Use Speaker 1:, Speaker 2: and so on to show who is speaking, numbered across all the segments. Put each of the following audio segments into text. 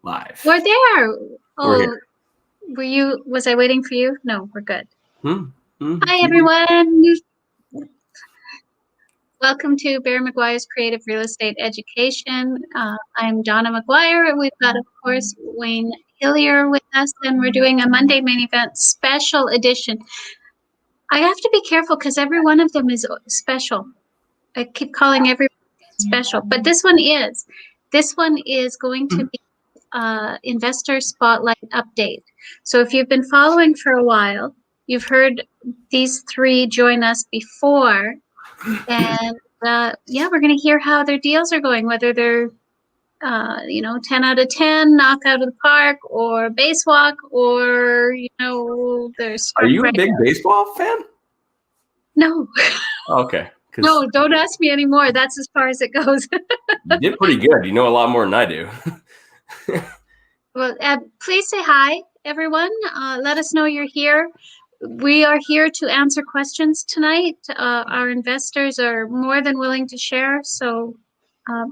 Speaker 1: live.
Speaker 2: We're there.
Speaker 1: We're
Speaker 2: Oh,
Speaker 1: here.
Speaker 2: Was I waiting for you? No, we're good.
Speaker 1: Hi,
Speaker 2: Hi, everyone. Welcome to Barry McGuire's Creative Real Estate Education. I'm Donna McGuire, and we've got, of course, Wayne Hillier with us, and we're doing a Monday Main Event special edition. I have to be careful because every one of them is special. I keep calling every special, but this one is. This one is going to be Investor Spotlight Update. So if you've been following for a while, you've heard these three join us before, and yeah, we're going to hear how their deals are going, whether they're 10 out of 10, knock out of the park, or base walk, or there's.
Speaker 1: Are you a big baseball fan?
Speaker 2: No.
Speaker 1: Okay.
Speaker 2: No, don't ask me anymore. That's as far as it goes.
Speaker 1: You did pretty good. You know a lot more than I do.
Speaker 2: Well, please say hi, everyone. Let us know you're here. We are here to answer questions tonight. Our investors are more than willing to share, so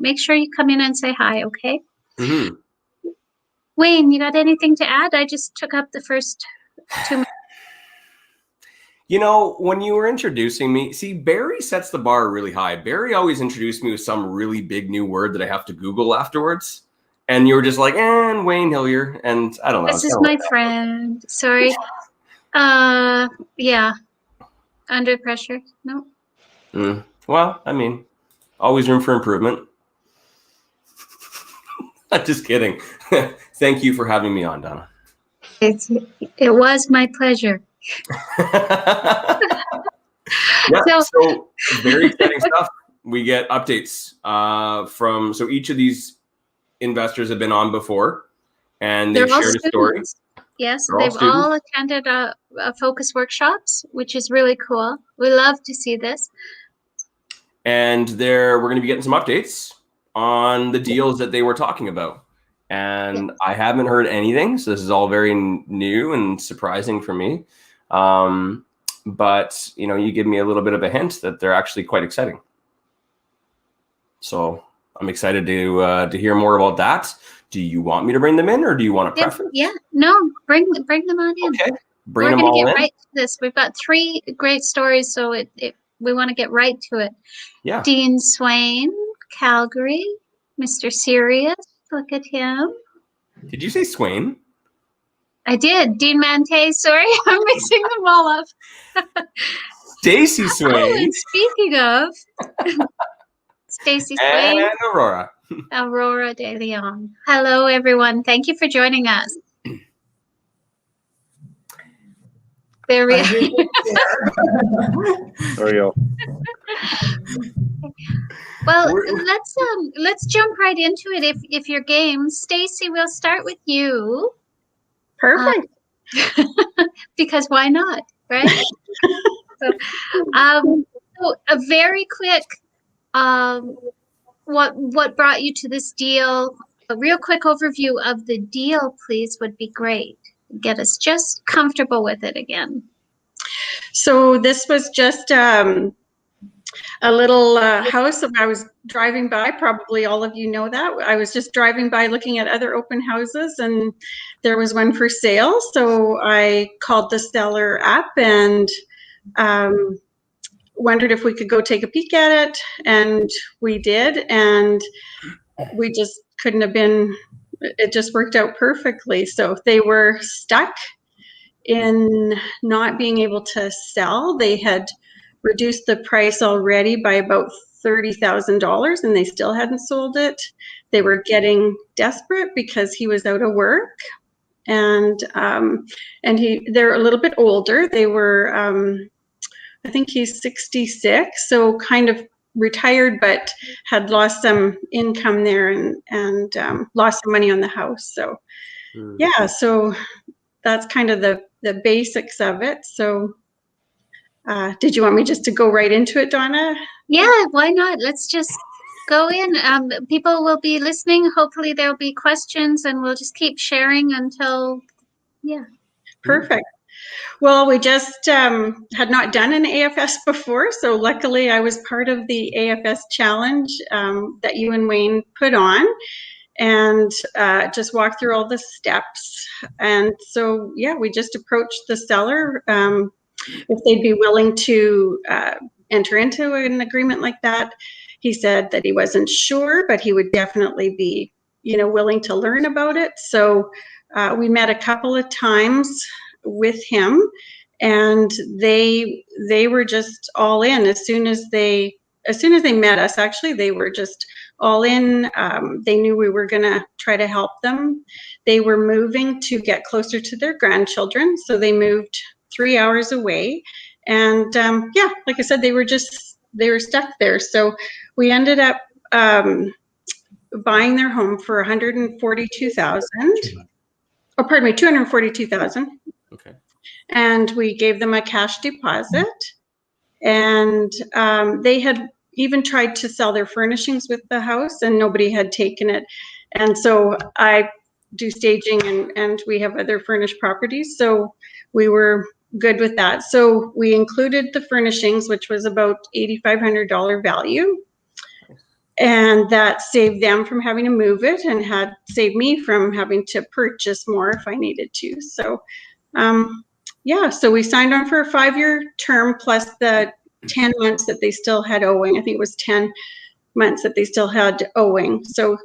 Speaker 2: make sure you come in and say hi, okay?
Speaker 1: Mm-hmm.
Speaker 2: Wayne, you got anything to add? I just took up the first 2 minutes.
Speaker 1: When you were introducing me, see, Barry sets the bar really high. Barry always introduced me with some really big new word that I have to Google afterwards. And you were just like, and Wayne Hillier. And I don't know.
Speaker 2: This is my friend. Sorry. Yeah. Under pressure. No.
Speaker 1: Well, I mean, always room for improvement. I'm just kidding. Thank you for having me on, Donna.
Speaker 2: It was my pleasure.
Speaker 1: Yeah, so very exciting stuff. We get updates so each of these investors have been on before, and they've shared a story.
Speaker 2: Yes, they've all attended a focus workshops, which is really cool. We love to see this.
Speaker 1: And we're going to be getting some updates on the deals that they were talking about. And yes. I haven't heard anything, so this is all very new and surprising for me. But you give me a little bit of a hint that they're actually quite exciting. So I'm excited to hear more about that. Do you want me to bring them in, or do you want to preface?
Speaker 2: Yeah, no, bring them on in.
Speaker 1: Okay,
Speaker 2: We're going to get right to this. We've got 3 great stories, so we want to get right to it.
Speaker 1: Yeah.
Speaker 2: Dean Swain, Calgary, Mr. Serious. Look at him.
Speaker 1: Did you say Swain?
Speaker 2: I did. Dean Mante, sorry, I'm mixing them all up.
Speaker 1: Stacey Swain.
Speaker 2: Oh, and speaking of, Stacey Swain.
Speaker 1: And Aurora.
Speaker 2: Aurora de Leon. Hello, everyone. Thank you for joining us. There we are.
Speaker 3: There we go.
Speaker 2: Well, let's jump right into it if you're game. Stacey, we'll start with you.
Speaker 4: Perfect.
Speaker 2: Because why not, right? So a very quick, what brought you to this deal? A real quick overview of the deal, please, would be great. Get us just comfortable with it again.
Speaker 4: So this was just a little house that I was driving by. Probably all of you know that. I was just driving by looking at other open houses, and there was one for sale. So I called the seller up and wondered if we could go take a peek at it, and we did, and we just couldn't have been, it just worked out perfectly. So they were stuck in not being able to sell. They had reduced the price already by about $30,000, and they still hadn't sold it. They were getting desperate because he was out of work, and they're a little bit older. They were, I think he's 66, so kind of retired, but had lost some income there and lost some money on the house. So yeah, so that's kind of the basics of it. So did you want me just to go right into it, Donna?
Speaker 2: Yeah, why not? Let's just go in. People will be listening. Hopefully there'll be questions, and we'll just keep sharing until, yeah.
Speaker 4: Perfect. Well, we just had not done an AFS before, so luckily I was part of the AFS challenge that you and Wayne put on. and just walk through all the steps. And so, yeah, we just approached the seller if they'd be willing to enter into an agreement like that. He said that he wasn't sure, but he would definitely be, willing to learn about it. So we met a couple of times with him, and they were just all in as soon as they met us. Actually, they were just all in. They knew we were going to try to help them. They were moving to get closer to their grandchildren, so they moved 3 hours away. And like I said, they were stuck there. So we ended up buying their home for $142,000. Oh, pardon me, $242,000.
Speaker 1: Okay.
Speaker 4: And we gave them a cash deposit. And they had even tried to sell their furnishings with the house, and nobody had taken it. And so I do staging, and we have other furnished properties. So we were good with that. So we included the furnishings, which was about $8,500 value. And that saved them from having to move it, and had saved me from having to purchase more if I needed to. So, so we signed on for a 5-year term plus the 10 months that they still had owing. I think it was 10 months that they still had owing. So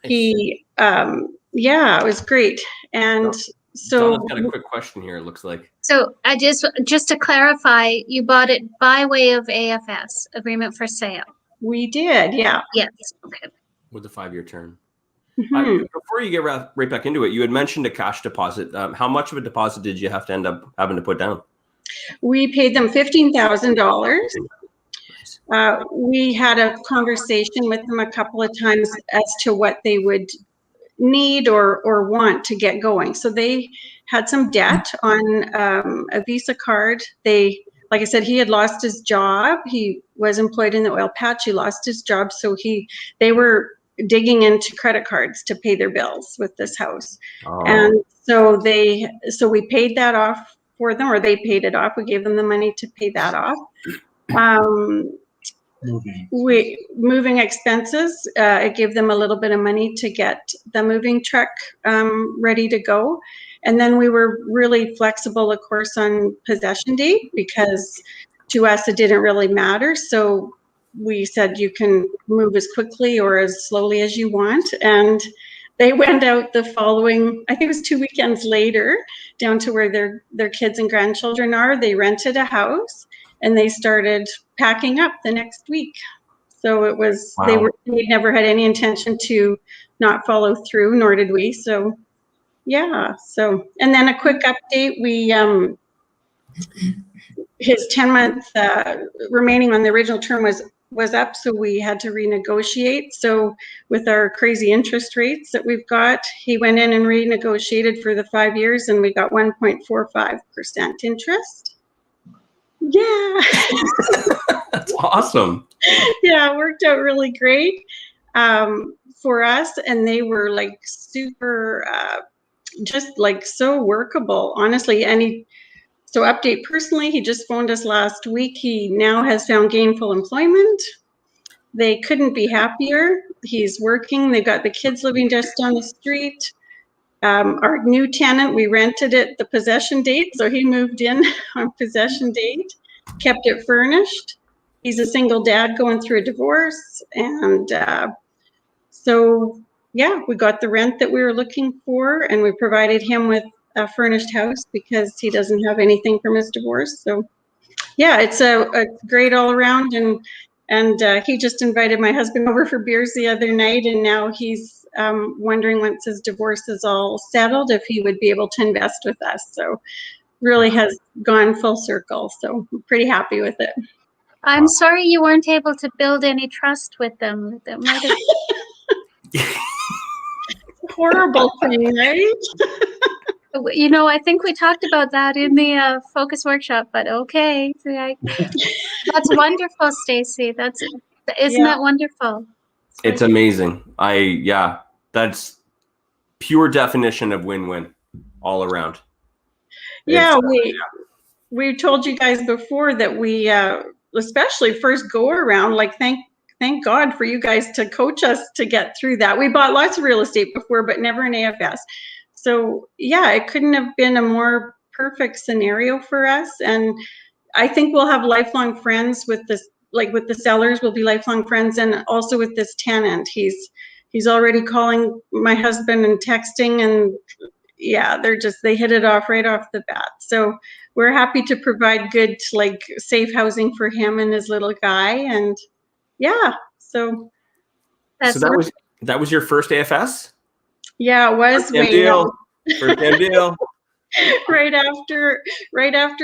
Speaker 4: he, it was great. And so
Speaker 1: Donna's got a quick question here, it looks like.
Speaker 2: So I just to clarify, you bought it by way of AFS, Agreement for Sale.
Speaker 4: We did, yeah.
Speaker 2: Yes. Okay.
Speaker 1: With the 5-year term.
Speaker 4: Mm-hmm.
Speaker 1: Before you get right back into it, you had mentioned a cash deposit. How much of a deposit did you have to end up having to put down?
Speaker 4: We paid them $15,000. We had a conversation with them a couple of times as to what they would need or want to get going. So they had some debt on a Visa card. Like I said, he had lost his job. He was employed in the oil patch. He lost his job. So they were digging into credit cards to pay their bills with this house. Oh. And so we paid that off for them, or they paid it off. We gave them the money to pay that off. Moving expenses, it gave them a little bit of money to get the moving truck ready to go. And then we were really flexible, of course, on possession date, because to us it didn't really matter. So we said you can move as quickly or as slowly as you want. And they went out the following, I think it was 2 weekends later, down to where their kids and grandchildren are. They rented a house and they started packing up the next week. So it was, wow. They never had any intention to not follow through, nor did we. So yeah. So, and then a quick update, his 10-month remaining on the original term was up, so we had to renegotiate. So with our crazy interest rates that we've got, he went in and renegotiated for the 5 years, and we got 1.45% interest. Yeah.
Speaker 1: That's awesome.
Speaker 4: Yeah, it worked out really great for us, and they were like super, just like so workable, honestly. And so update personally, he just phoned us last week. He now has found gainful employment. They couldn't be happier. He's working. They've got the kids living just down the street. Our new tenant, we rented it the possession date, so he moved in on possession date, kept it furnished. He's a single dad going through a divorce. And so, yeah, we got the rent that we were looking for, and we provided him with a furnished house because he doesn't have anything from his divorce. So yeah, it's a great all around. And he just invited my husband over for beers the other night, and now he's wondering, once his divorce is all settled, if he would be able to invest with us. So really has gone full circle. So I'm pretty happy with it.
Speaker 2: I'm sorry you weren't able to build any trust with them. That might have
Speaker 4: horrible thing, right?
Speaker 2: You know, I think we talked about that in the focus workshop, but okay. That's wonderful, Stacey. Isn't that wonderful?
Speaker 1: It's amazing. That's pure definition of win-win all around.
Speaker 4: Yeah, we told you guys before that we especially first go around, like thank thank God for you guys to coach us to get through that. We bought lots of real estate before, but never an AFS. So yeah, it couldn't have been a more perfect scenario for us. And I think we'll have lifelong friends with this, like with the sellers, we'll be lifelong friends, and also with this tenant. He's already calling my husband and texting, and yeah, they hit it off right off the bat. So we're happy to provide good, like, safe housing for him and his little guy. And yeah, so
Speaker 2: That's
Speaker 1: that was your first AFS?
Speaker 4: yeah, it was
Speaker 1: First damn deal. First damn deal.
Speaker 4: right after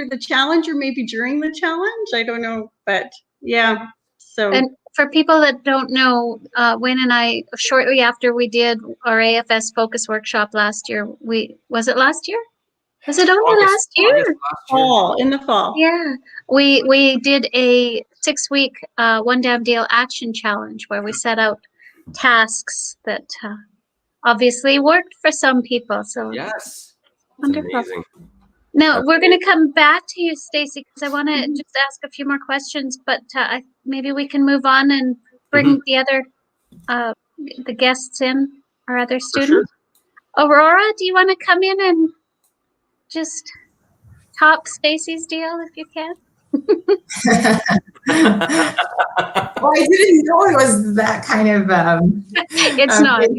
Speaker 4: the challenge, or maybe during the challenge, I don't know, but yeah. So
Speaker 2: And for people that don't know, Wayne and I, shortly after we did our AFS focus workshop last year, was it last year? Was it only last year?
Speaker 1: August last year.
Speaker 4: fall, in the fall.
Speaker 2: Yeah, we did a 6-week one damn deal action challenge where we set out tasks that obviously worked for some people. So
Speaker 1: Yes. That's
Speaker 2: wonderful.
Speaker 1: amazing.
Speaker 2: Now we're going to come back to you, Stacey, because I want to just ask a few more questions, but maybe we can move on and bring the other the guests in, our other students. Sure. Aurora, do you want to come in and just top Stacey's deal if you can?
Speaker 5: Well, I didn't know it was that kind of.
Speaker 2: It's not. It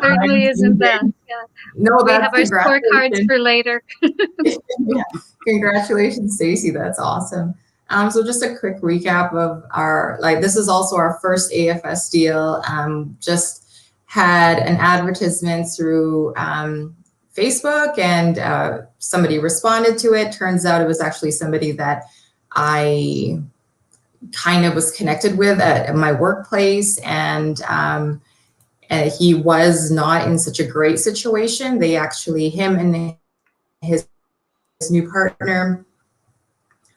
Speaker 2: certainly isn't that. Yeah.
Speaker 5: No,
Speaker 2: we have our scorecards for later.
Speaker 5: Yeah. Congratulations, Stacey. That's awesome. So just a quick recap of this is also our first AFS deal. Just had an advertisement through Facebook, and somebody responded to it. Turns out it was actually somebody that I kind of was connected with at my workplace, and he was not in such a great situation. They actually, him and his new partner,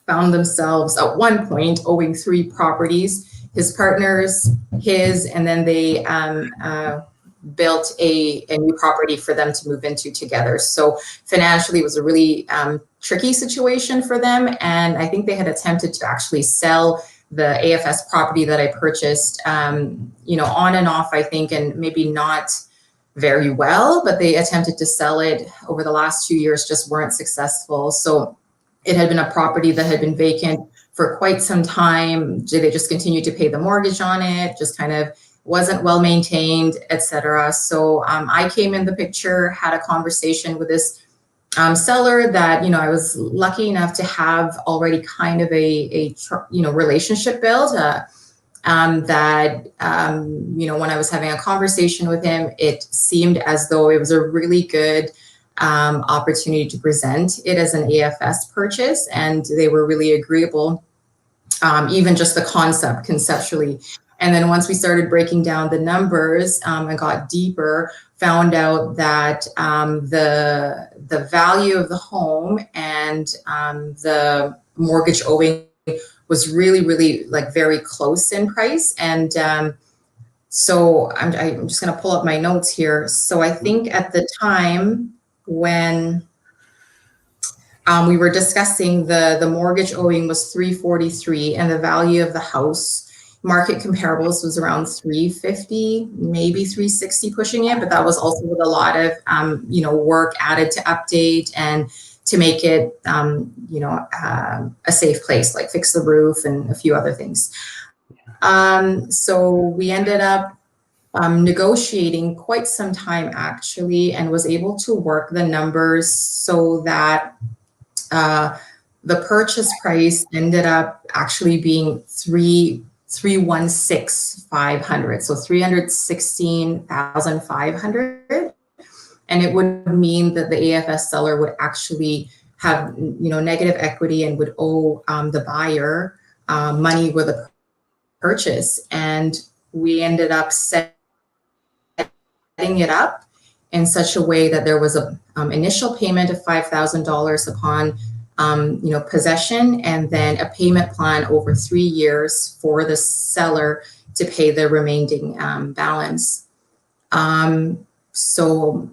Speaker 5: found themselves at one point owing 3 properties, his partner's, his, and then they built a new property for them to move into together. So financially, it was a really tricky situation for them. And I think they had attempted to actually sell the AFS property that I purchased, on and off, I think, and maybe not very well, but they attempted to sell it over the last 2 years, just weren't successful. So it had been a property that had been vacant for quite some time. They just continued to pay the mortgage on it, just kind of wasn't well maintained, etc. So I came in the picture, had a conversation with this seller that, I was lucky enough to have already kind of a relationship built, that, when I was having a conversation with him, it seemed as though it was a really good opportunity to present it as an AFS purchase, and they were really agreeable, even just the concept conceptually. And then once we started breaking down the numbers and got deeper, found out that the value of the home and the mortgage owing was really, really very close in price. And so I'm just going to pull up my notes here. So I think at the time when we were discussing, the mortgage owing was $343, and the value of the house, market comparables, was around $350, maybe $360 pushing it, but that was also with a lot of work added to update and to make it a safe place, like fix the roof and a few other things. So we ended up negotiating quite some time, actually, and was able to work the numbers so that the purchase price ended up actually being $316,500, so $316,500, and it would mean that the AFS seller would actually have negative equity and would owe the buyer money with a purchase. And we ended up setting it up in such a way that there was a initial payment of $5,000 upon possession, and then a payment plan over 3 years for the seller to pay the remaining balance. So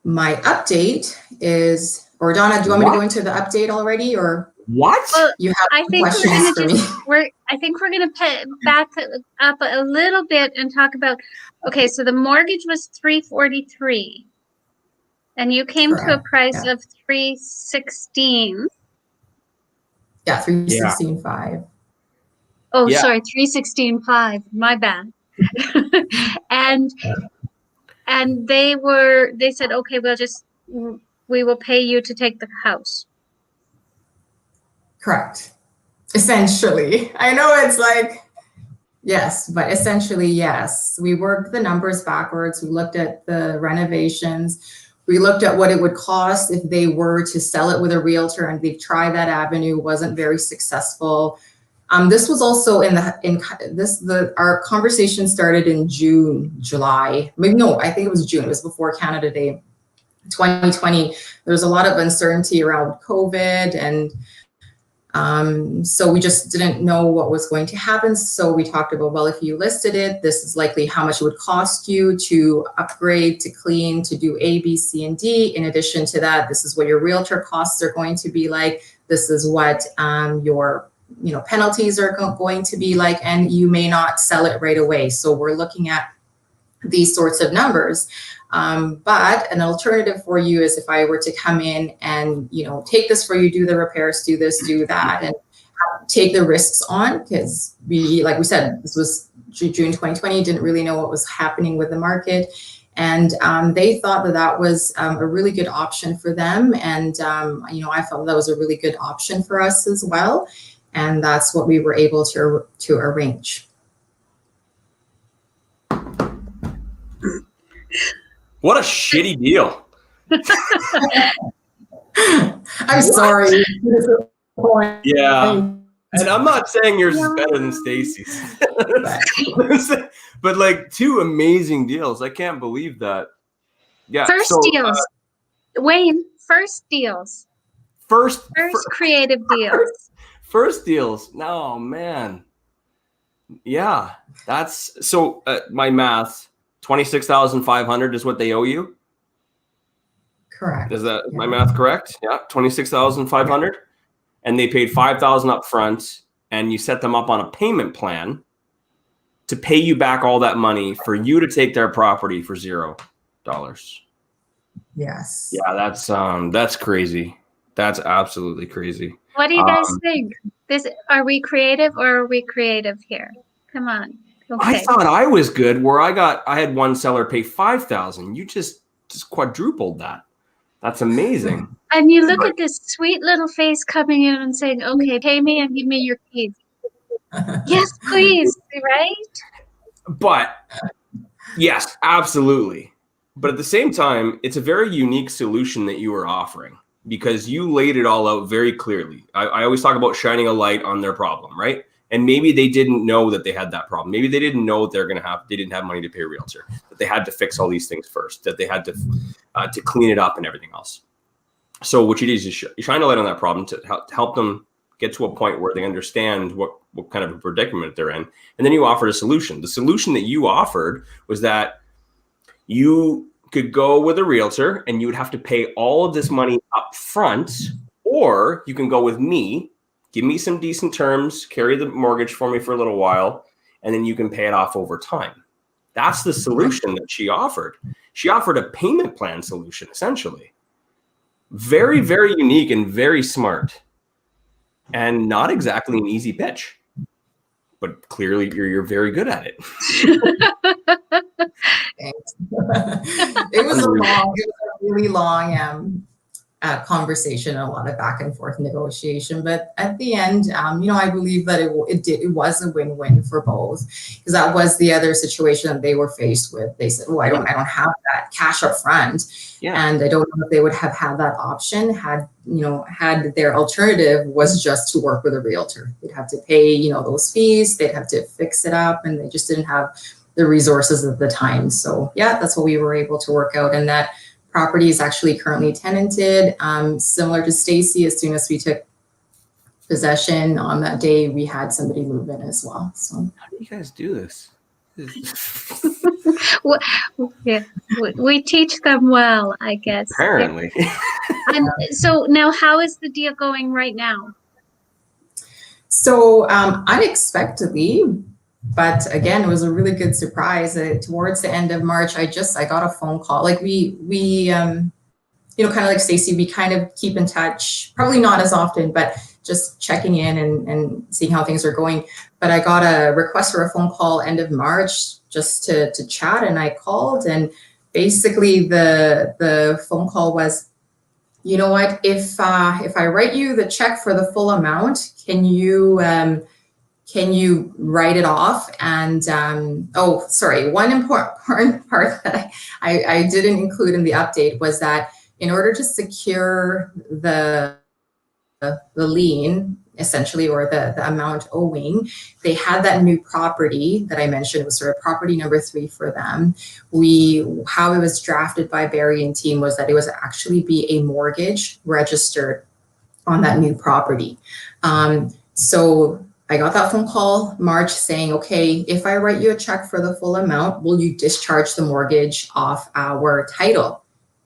Speaker 5: my update is, or Donna, do you want me to go into the update already, or?
Speaker 1: What?
Speaker 2: Well,
Speaker 5: You have
Speaker 2: I think we're
Speaker 5: questions
Speaker 2: gonna
Speaker 5: for me?
Speaker 2: I think we're gonna back up a little bit and talk about. Okay, so the mortgage was 343, and you came to a
Speaker 5: Correct,
Speaker 2: price
Speaker 5: yeah.
Speaker 2: of 316.
Speaker 5: Yeah, 316.5.
Speaker 2: Oh,
Speaker 1: Yeah.
Speaker 2: sorry, 316.5. My bad. and they said, okay, we will pay you to take the house.
Speaker 5: Correct. Essentially. I know it's like, yes, but essentially, yes. We worked the numbers backwards. We looked at the renovations. We looked at what it would cost if they were to sell it with a realtor, and they've tried that avenue, wasn't very successful. This was also our conversation started in July. Maybe no, I think it was June. It was before Canada Day 2020. There was a lot of uncertainty around COVID, and so we just didn't know what was going to happen. So we talked about, well, if you listed it, this is likely how much it would cost you to upgrade, to clean, to do A, B, C, and D. In addition to that, this is what your realtor costs are going to be like. This is what your penalties are going to be like, and you may not sell it right away. So we're looking at these sorts of numbers. But an alternative for you is if I were to come in and, take this for you, do the repairs, do this, do that, and take the risks on, because like we said, this was June 2020, didn't really know what was happening with the market. And they thought that was a really good option for them. And, I felt that was a really good option for us as well. And that's what we were able to arrange.
Speaker 1: What a shitty deal.
Speaker 5: I'm sorry.
Speaker 1: Yeah. And I'm not saying yours is better than Stacey's. But like, two amazing deals. I can't believe that. Yeah.
Speaker 2: First deals. Wayne, first deals. First creative deals.
Speaker 1: First deals. No, man. Yeah. That's so my math, 26,500 is what they owe you.
Speaker 5: Correct.
Speaker 1: Is that my math correct? Yeah. 26,500. And they paid 5,000 up front, and you set them up on a payment plan to pay you back all that money for you to take their property for $0.
Speaker 5: Yes.
Speaker 1: Yeah, that's crazy. That's absolutely crazy.
Speaker 2: What do you guys think? Are we creative or are we creative here? Come on. Okay.
Speaker 1: I thought I was good where I had one seller pay 5,000. You just quadrupled that. That's amazing.
Speaker 2: And you look at this sweet little face coming in and saying, okay, pay me and give me your keys. Yes, please. Right?
Speaker 1: But yes, absolutely. But at the same time, it's a very unique solution that you are offering because you laid it all out very clearly. I always talk about shining a light on their problem, right? And maybe they didn't know that they had that problem. Maybe they didn't know they didn't have money to pay a realtor, that they had to fix all these things first, that they had to clean it up and everything else. So what you do is you shine a light on that problem to help them get to a point where they understand what kind of a predicament they're in. And then you offered a solution. The solution that you offered was that you could go with a realtor and you would have to pay all of this money up front, or you can go with me, give me some decent terms, carry the mortgage for me for a little while, and then you can pay it off over time. That's the solution that she offered. She offered a payment plan solution, essentially. Very, very unique and very smart, and not exactly an easy pitch, but clearly you're very good at it.
Speaker 5: Thanks. It was a really long conversation, a lot of back and forth negotiation. But at the end, I believe that it was a win-win for both, because that was the other situation that they were faced with. They said, "Oh, I don't have that cash up front," and I don't know if they would have had that option had their alternative was just to work with a realtor. They'd have to pay those fees, they'd have to fix it up, and they just didn't have the resources at the time. So yeah, that's what we were able to work out, and that property is actually currently tenanted. Similar to Stacey, as soon as we took possession on that day, we had somebody move in as well. So
Speaker 1: how do you guys do this?
Speaker 2: We teach them well, I guess.
Speaker 1: Apparently.
Speaker 2: So now, how is the deal going right now?
Speaker 5: So unexpectedly, but again, it was a really good surprise. Towards the end of March, I got a phone call. Like we you know, kind of like Stacey, we kind of keep in touch, probably not as often, but just checking in and seeing how things are going. But I got a request for a phone call end of March just to chat, and I called, and basically the phone call was, you know what, if I write you the check for the full amount, can you write it off? And oh, sorry, one important part that I didn't include in the update was that in order to secure the lien, essentially, or the amount owing, they had that new property that I mentioned. It was sort of property number 3 for them. How it was drafted by Barry and team was that it was actually be a mortgage registered on that new property. So I got that phone call March saying, okay, if I write you a check for the full amount, will you discharge the mortgage off our title?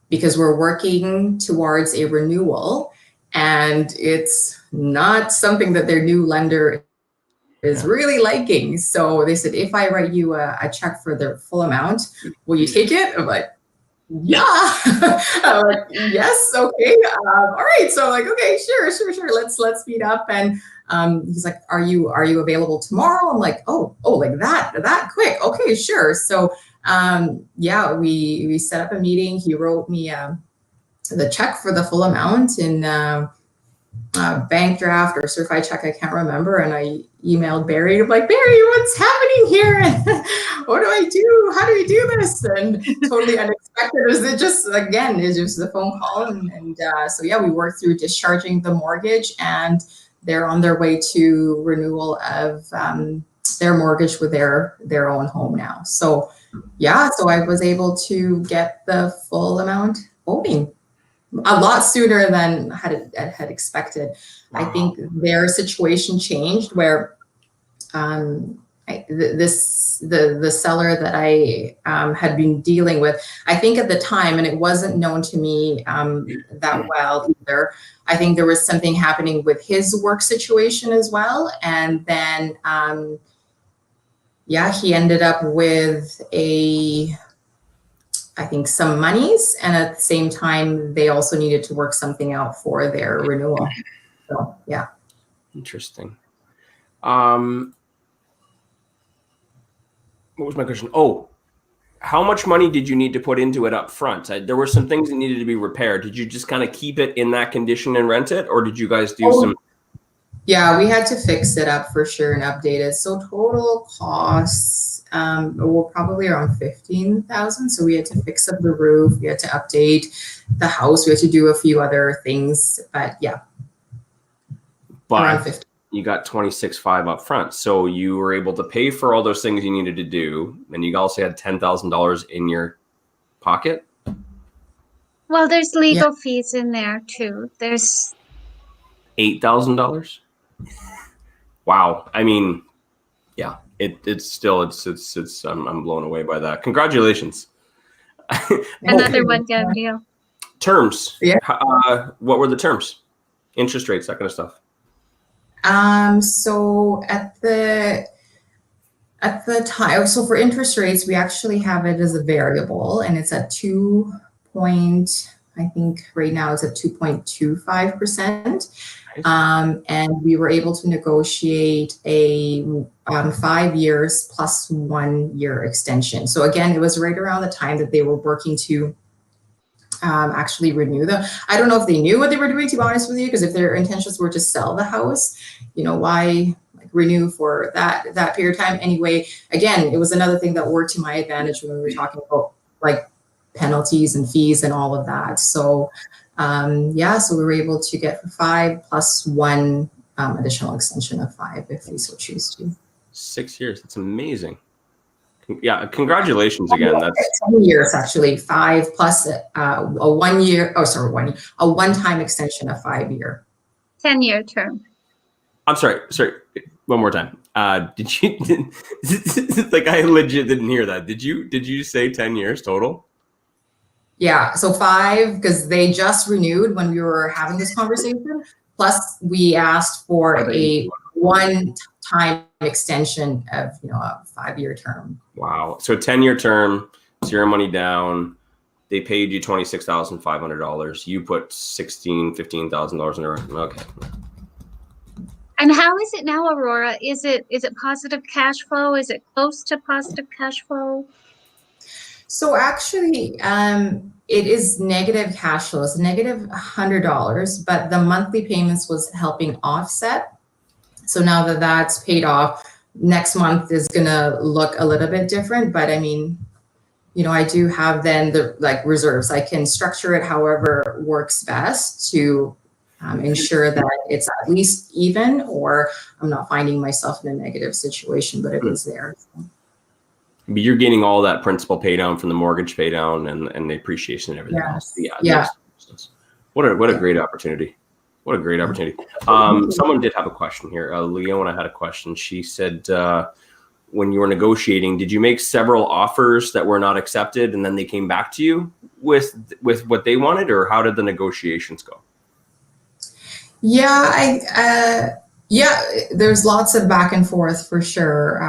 Speaker 5: Because we're working towards a renewal, and it's not something that their new lender is really liking. So they said, if I write you a check for the full amount, will you take it? I'm like, yeah. I'm like, yes, okay. All right. So I'm like, okay, sure. Let's meet up. And he's like, are you available tomorrow? I'm like, oh, like that quick. Okay, sure. So yeah, we set up a meeting. He wrote me the check for the full amount in bank draft or certified check, I can't remember. And I emailed Barry. I'm like, Barry, what's happening here? And what do I do? How do we do this? And totally unexpected. It just the phone call. And so yeah, we worked through discharging the mortgage, and they're on their way to renewal of their mortgage with their own home now. So yeah, so I was able to get the full amount owing a lot sooner than had expected. Wow. I think their situation changed where the seller that I had been dealing with, I think at the time, and it wasn't known to me that well either, I think there was something happening with his work situation as well. And then yeah, he ended up with I think some monies, and at the same time, they also needed to work something out for their renewal. So yeah.
Speaker 1: Interesting. What was my question? Oh, how much money did you need to put into it up front? There were some things that needed to be repaired. Did you just kind of keep it in that condition and rent it, or did you guys do some?
Speaker 5: Yeah, we had to fix it up for sure and update it. So total costs were probably around $15,000. So we had to fix up the roof, we had to update the house, we had to do a few other things, but yeah.
Speaker 1: But you got $26,500 up front, so you were able to pay for all those things you needed to do, and you also had $10,000 in your pocket.
Speaker 2: Well, there's legal fees in there too. There's
Speaker 1: $8,000. Wow. I mean, yeah, it's I'm blown away by that. Congratulations.
Speaker 2: Another one good deal.
Speaker 1: Terms.
Speaker 5: Yeah.
Speaker 1: What were the terms? Interest rates, that kind of stuff.
Speaker 5: So at the time, so for interest rates, we actually have it as a variable, and it's at I think right now it's at 2.25%. And we were able to negotiate a 5 years plus 1 year extension. So again, it was right around the time that they were working to actually renew them. I don't know if they knew what they were doing, to be honest with you, because if their intentions were to sell the house, you know, why renew for that period of time? Anyway, again, it was another thing that worked to my advantage when we were talking about like penalties and fees and all of that. So yeah, so we were able to get 5 plus 1 additional extension of 5 if we so choose to.
Speaker 1: 6 years. That's amazing. Yeah, congratulations again. That's
Speaker 5: 10 years actually. 5 plus a 1 year. Oh, sorry, a one-time extension of 5 year.
Speaker 2: 10-year term.
Speaker 1: I'm sorry. One more time. Did you like? I legit didn't hear that. Did you say 10 years total?
Speaker 5: Yeah, so 5 because they just renewed when we were having this conversation. Plus, we asked for a one-time extension of, a 5-year term.
Speaker 1: Wow. So 10-year term, 0 money down. They paid you $26,500. You put $15,000 in there. Okay.
Speaker 2: And how is it now, Aurora? Is it positive cash flow? Is it close to positive cash flow?
Speaker 5: So actually, it is negative cash flow. It's negative $100, but the monthly payments was helping offset. So now that that's paid off, next month is gonna look a little bit different. But I mean, I do have then the reserves. I can structure it however works best to ensure that it's at least even, or I'm not finding myself in a negative situation, but it is there.
Speaker 1: But you're getting all that principal pay down from the mortgage pay down and the appreciation and everything else. Yeah. What a great opportunity. What a great opportunity. Someone did have a question here. Leona had a question. She said, when you were negotiating, did you make several offers that were not accepted and then they came back to you with what they wanted, or how did the negotiations go?
Speaker 5: Yeah, there's lots of back and forth for sure.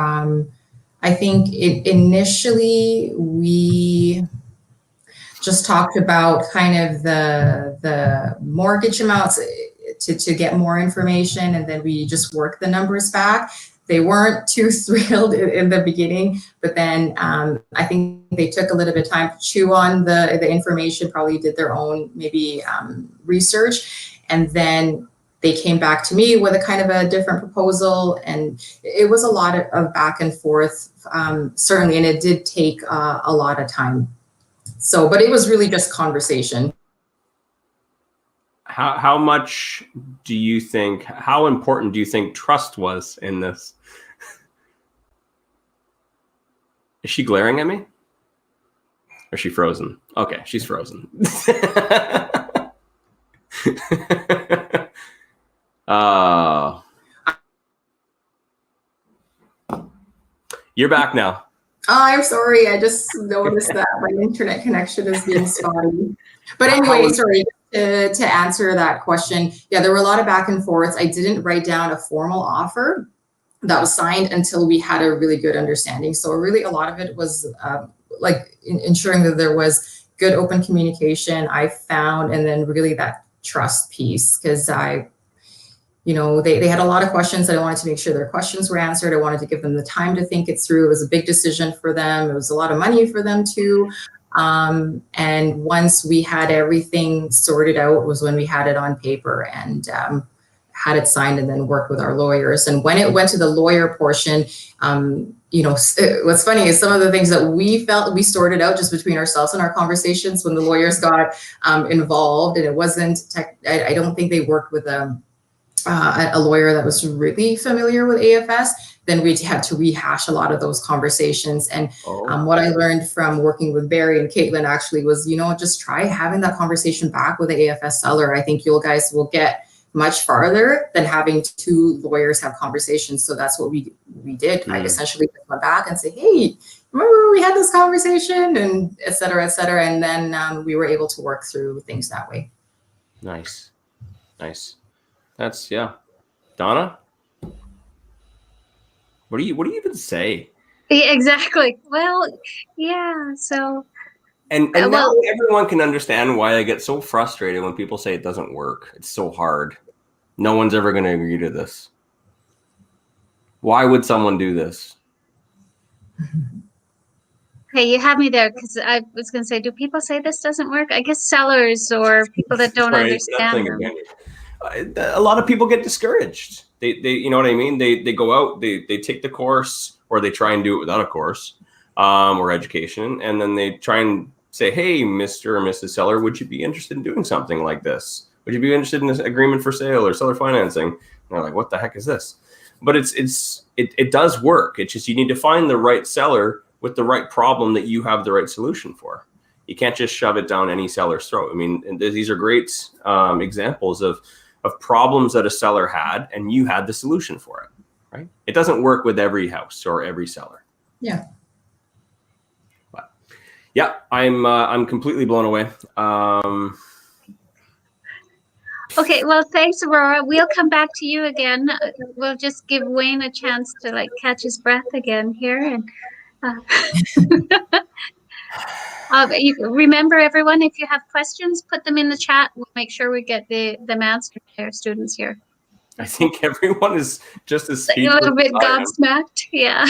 Speaker 5: I think initially we just talked about kind of the mortgage amounts to get more information, and then we just worked the numbers back. They weren't too thrilled in the beginning, but then I think they took a little bit of time to chew on the information, probably did their own maybe research. And then they came back to me with a kind of a different proposal, and it was a lot of back and forth, certainly, and it did take a lot of time. So, but it was really just conversation.
Speaker 1: How much do you think, how important do you think trust was in this? Is she glaring at me? Or is she frozen? Okay, she's frozen. You're back now.
Speaker 5: I'm sorry, I just noticed that my internet connection is being spotty. But anyway, sorry, to answer that question, yeah, there were a lot of back and forth. I didn't write down a formal offer that was signed until we had a really good understanding. So really a lot of it was ensuring that there was good open communication, I found, and then really that trust piece, because they had a lot of questions that I wanted to make sure their questions were answered. I wanted to give them the time to think it through. It was a big decision for them. It was a lot of money for them too. And once we had everything sorted out was when we had it on paper and had it signed, and then worked with our lawyers. And when it went to the lawyer portion, what's funny is some of the things that we felt we sorted out just between ourselves and our conversations. When the lawyers got involved, and it wasn't I don't think they worked with a lawyer that was really familiar with AFS, then we had to rehash a lot of those conversations. And what I learned from working with Barry and Caitlin actually was, just try having that conversation back with the AFS seller. I think you guys will get much farther than having two lawyers have conversations. So that's what we did. I essentially went back and say, hey, remember we had this conversation, and et cetera, et cetera. And then we were able to work through things that way.
Speaker 1: Nice. That's, yeah. Donna? What do you even say?
Speaker 2: Yeah, exactly. Well, yeah, so.
Speaker 1: And now everyone can understand why I get so frustrated when people say it doesn't work. It's so hard. No one's ever going to agree to this. Why would someone do this?
Speaker 2: Okay, you have me there, because I was going to say, do people say this doesn't work? I guess sellers or people that don't understand them.
Speaker 1: A lot of people get discouraged. They you know what I mean? They go out, they take the course, or they try and do it without a course or education, and then they try and say, hey, Mr. or Mrs. Seller, would you be interested in doing something like this? Would you be interested in this agreement for sale or seller financing? And they're like, what the heck is this? But it does work. It's just you need to find the right seller with the right problem that you have the right solution for. You can't just shove it down any seller's throat. I mean, these are great examples of problems that a seller had, and you had the solution for it, right? It doesn't work with every house or every seller.
Speaker 5: Yeah.
Speaker 1: But yeah, I'm completely blown away.
Speaker 2: Okay, well, thanks, Aurora. We'll come back to you again. We'll just give Wayne a chance to like catch his breath again here. And remember, everyone, if you have questions, put them in the chat. We'll make sure we get them answered by our students here.
Speaker 1: I think everyone is just as
Speaker 2: A
Speaker 1: speechless
Speaker 2: little bit
Speaker 1: as I am.
Speaker 2: gobsmacked. Yeah.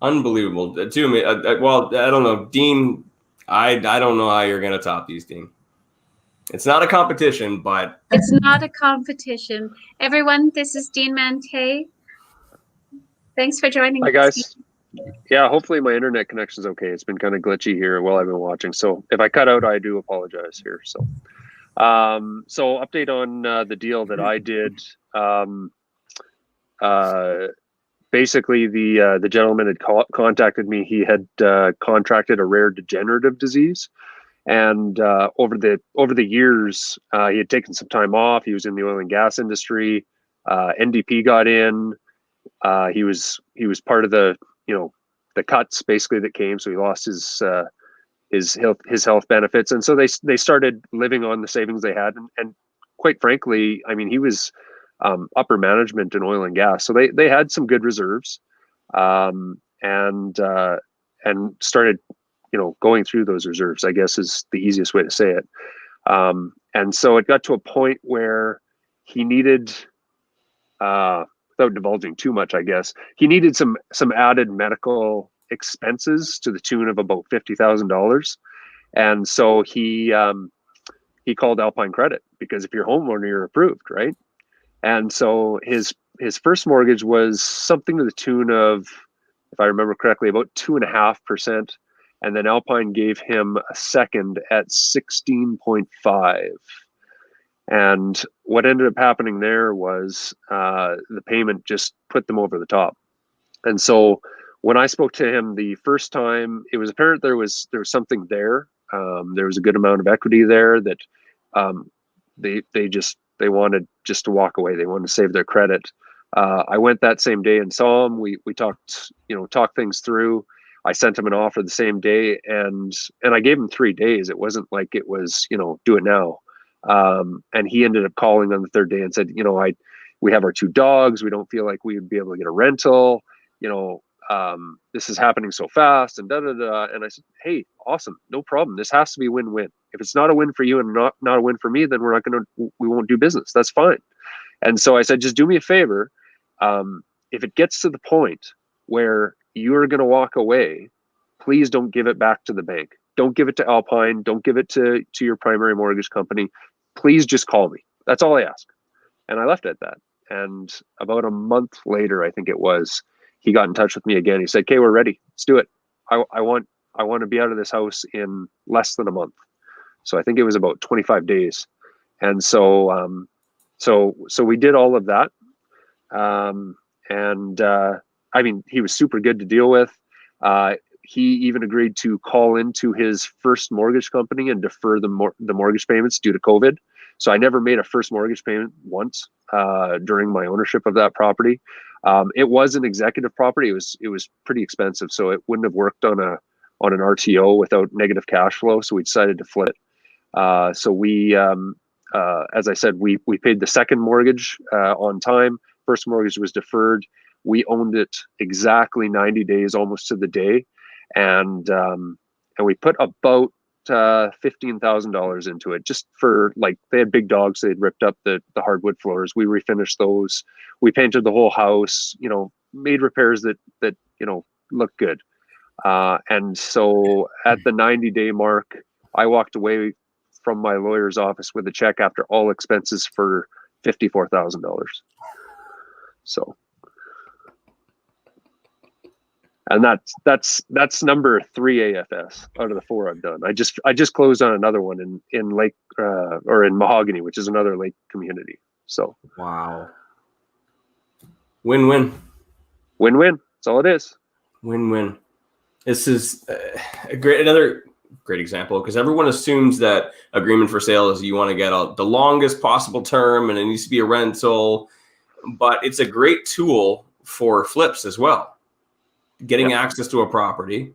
Speaker 1: Unbelievable. Well, I don't know, Dean. I don't know how you're going to top these, Dean. It's not a competition, but
Speaker 2: It's not a competition. Everyone, this is Dean Mantei. Thanks for joining
Speaker 3: Hi,
Speaker 2: us.
Speaker 3: guys. Yeah, hopefully my internet connection's okay. It's been kind of glitchy here while I've been watching. So if I cut out, I do apologize here. So, so update on the deal that I did. Basically, the gentleman had contacted me. He had contracted a rare degenerative disease, and over the years, he had taken some time off. He was in the oil and gas industry. NDP got in. He was part of the the cuts basically that came. So he lost his health benefits, and so they started living on the savings they had. And quite frankly, I mean, he was upper management in oil and gas, so they had some good reserves, and started going through those reserves, I guess, is the easiest way to say it. And so it got to a point where he needed, without divulging too much, I guess, he needed some added medical expenses to the tune of about $50,000. And so he called Alpine Credit, because if you're homeowner, you're approved, right? And so his first mortgage was something to the tune of, if I remember correctly, about 2.5%. And then Alpine gave him a second at 16.5. And what ended up happening there was the payment just put them over the top. And so when I spoke to him the first time, it was apparent there was something there. There was a good amount of equity there that they wanted just to walk away. They wanted to save their credit. I went that same day and saw him. We talked things through. I sent him an offer the same day, and I gave him 3 days. It wasn't like it was, do it now. And he ended up calling on the third day and said, we have our 2 dogs. We don't feel like we would be able to get a rental. This is happening so fast, and And I said, hey, awesome, no problem. This has to be win-win. If it's not a win for you and not a win for me, then we won't do business. That's fine. And so I said, just do me a favor. If it gets to the point where you're going to walk away, please don't give it back to the bank. Don't give it to Alpine. Don't give it to your primary mortgage company. Please just call me. That's all I ask. And I left it at that. And about a month later, I think it was, he got in touch with me again. He said, okay, we're ready. Let's do it. I want to be out of this house in less than a month. So I think it was about 25 days. And so, so we did all of that. I mean, he was super good to deal with. He even agreed to call into his first mortgage company and defer the mortgage payments due to COVID. So I never made a first mortgage payment once during my ownership of that property. It was an executive property. It was pretty expensive, so it wouldn't have worked on an RTO without negative cash flow. So we decided to flip it. So we, as I said, we paid the second mortgage on time. First mortgage was deferred. We owned it exactly 90 days, almost to the day, and we put about $15,000 into it, just for, like, they had big dogs. They had ripped up the hardwood floors. We refinished those. We painted the whole house. Made repairs that looked good. And so at the 90-day mark, I walked away from my lawyer's office with a check after all expenses for $54,000. So, and that's number 3 AFS out of the 4 I've done. I just closed on another one in Lake or in Mahogany, which is another lake community. So
Speaker 1: wow, win-win.
Speaker 3: That's all it is.
Speaker 1: Win-win. This is another great example, because everyone assumes that agreement for sale is you want to get the longest possible term and it needs to be a rental, but it's a great tool for flips as well. Getting access to a property,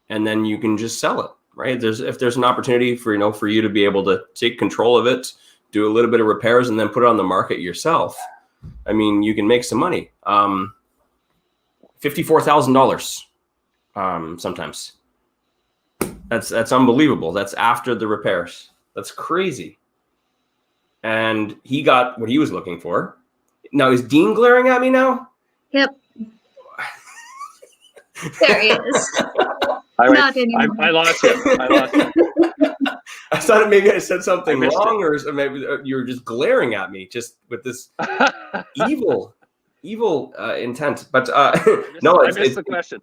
Speaker 1: and then you can just sell it, right? If there's an opportunity for you to be able to take control of it, do a little bit of repairs and then put it on the market yourself, I mean, you can make some money. $54,000 sometimes. That's unbelievable. That's after the repairs. That's crazy. And he got what he was looking for. Now, is Dean glaring at me now?
Speaker 2: Yep. There he is. Not anymore.
Speaker 3: I lost you.
Speaker 1: I thought maybe I said something wrong, or maybe you were just glaring at me, just with this evil intent. But no,
Speaker 3: I missed the question.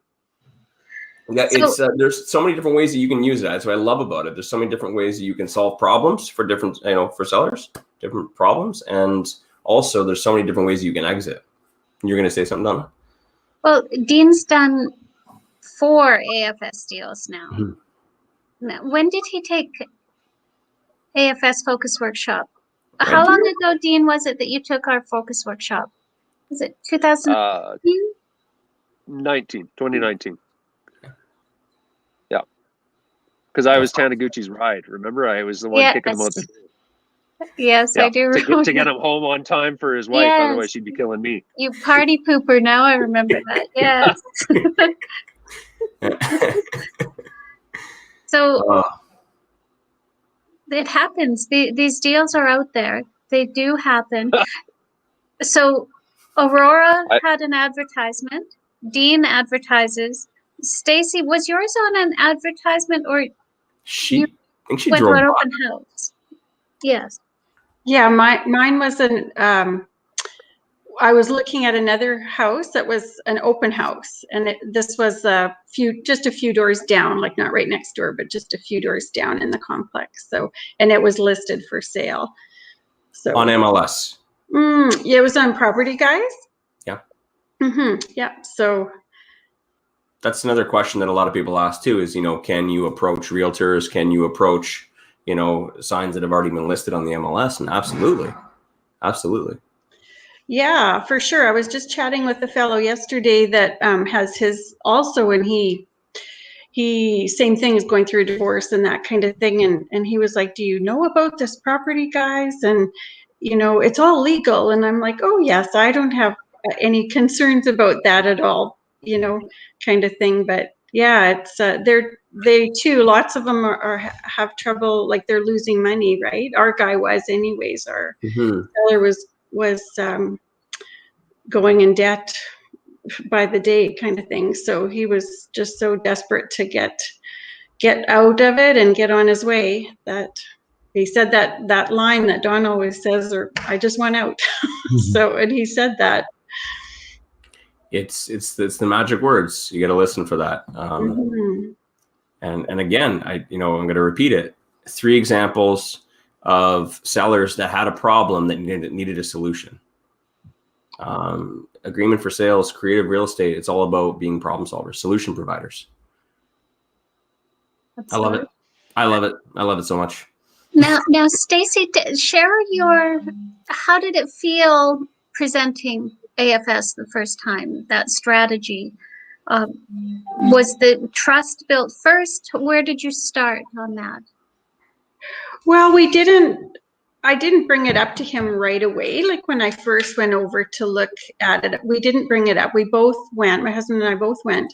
Speaker 1: Yeah, it's there's so many different ways that you can use it. That's what I love about it. There's so many different ways that you can solve problems for different, for sellers, different problems, and also there's so many different ways you can exit. You're going to say something, Donna?
Speaker 2: Well, Dean's done 4 AFS deals now.
Speaker 1: Mm-hmm.
Speaker 2: Now, when did he take AFS Focus Workshop? How long ago, Dean, was it that you took our Focus Workshop? Was it 2019?
Speaker 3: Yeah. Because I was Taniguchi's ride. Remember? I was the one kicking him out.
Speaker 2: Yes, I do remember.
Speaker 3: To get him home on time for his wife. Yes. Otherwise, she'd be killing me.
Speaker 2: You party pooper. Now I remember that. Yes. So it happens. These deals are out there. They do happen. So Aurora had an advertisement. Dean advertises. Stacey, was yours on an advertisement, or
Speaker 1: I think she
Speaker 2: went
Speaker 1: drove
Speaker 2: to an open house? Yes.
Speaker 4: Yeah, mine was I was looking at another house that was an open house, and this was just a few doors down, like not right next door, but just a few doors down in the complex. So, and it was listed for sale. So
Speaker 1: on MLS.
Speaker 4: Yeah, it was on Property Guys.
Speaker 1: Yeah.
Speaker 4: Yeah. So
Speaker 1: that's another question that a lot of people ask too, is, can you approach realtors? Can you approach, signs that have already been listed on the MLS? And absolutely.
Speaker 4: Yeah, for sure. I was just chatting with a fellow yesterday that has his also, and he same thing, is going through a divorce and that kind of thing. And he was like, do you know about this Property Guys? And, it's all legal. And I'm like, oh yes, I don't have any concerns about that at all, kind of thing. But yeah, it's they too, lots of them have trouble, like they're losing money, right? Our guy was anyways, our seller was going in debt by the day, kind of thing. So he was just so desperate to get out of it and get on his way that he said that line that Don always says, or I just want out. So, and he said that.
Speaker 1: It's the magic words. You got to listen for that. And again, I'm going to repeat it. 3 examples of sellers that had a problem that needed a solution. Agreement for sales, creative real estate. It's all about being problem solvers, solution providers.
Speaker 2: Absolutely.
Speaker 1: I love it. I love it so much.
Speaker 2: Now, Stacey, share how did it feel presenting AFS the first time, that strategy? Was the trust built first? Where did you start on that?
Speaker 4: Well, I didn't bring it up to him right away. Like when I first went over to look at it, we didn't bring it up. We both went, my husband and I both went,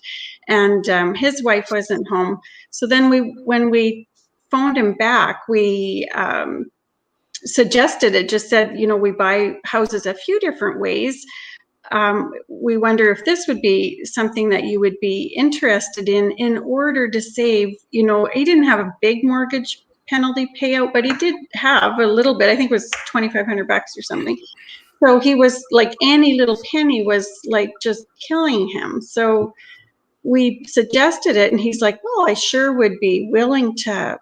Speaker 4: and his wife wasn't home. So then when we phoned him back, we suggested, it just said, we buy houses a few different ways. We wonder if this would be something that you would be interested in order to save, he didn't have a big mortgage penalty payout, but he did have a little bit. I think it was $2,500 or something. So he was like, any little penny was like just killing him. So we suggested it, and he's like, well, I sure would be willing to,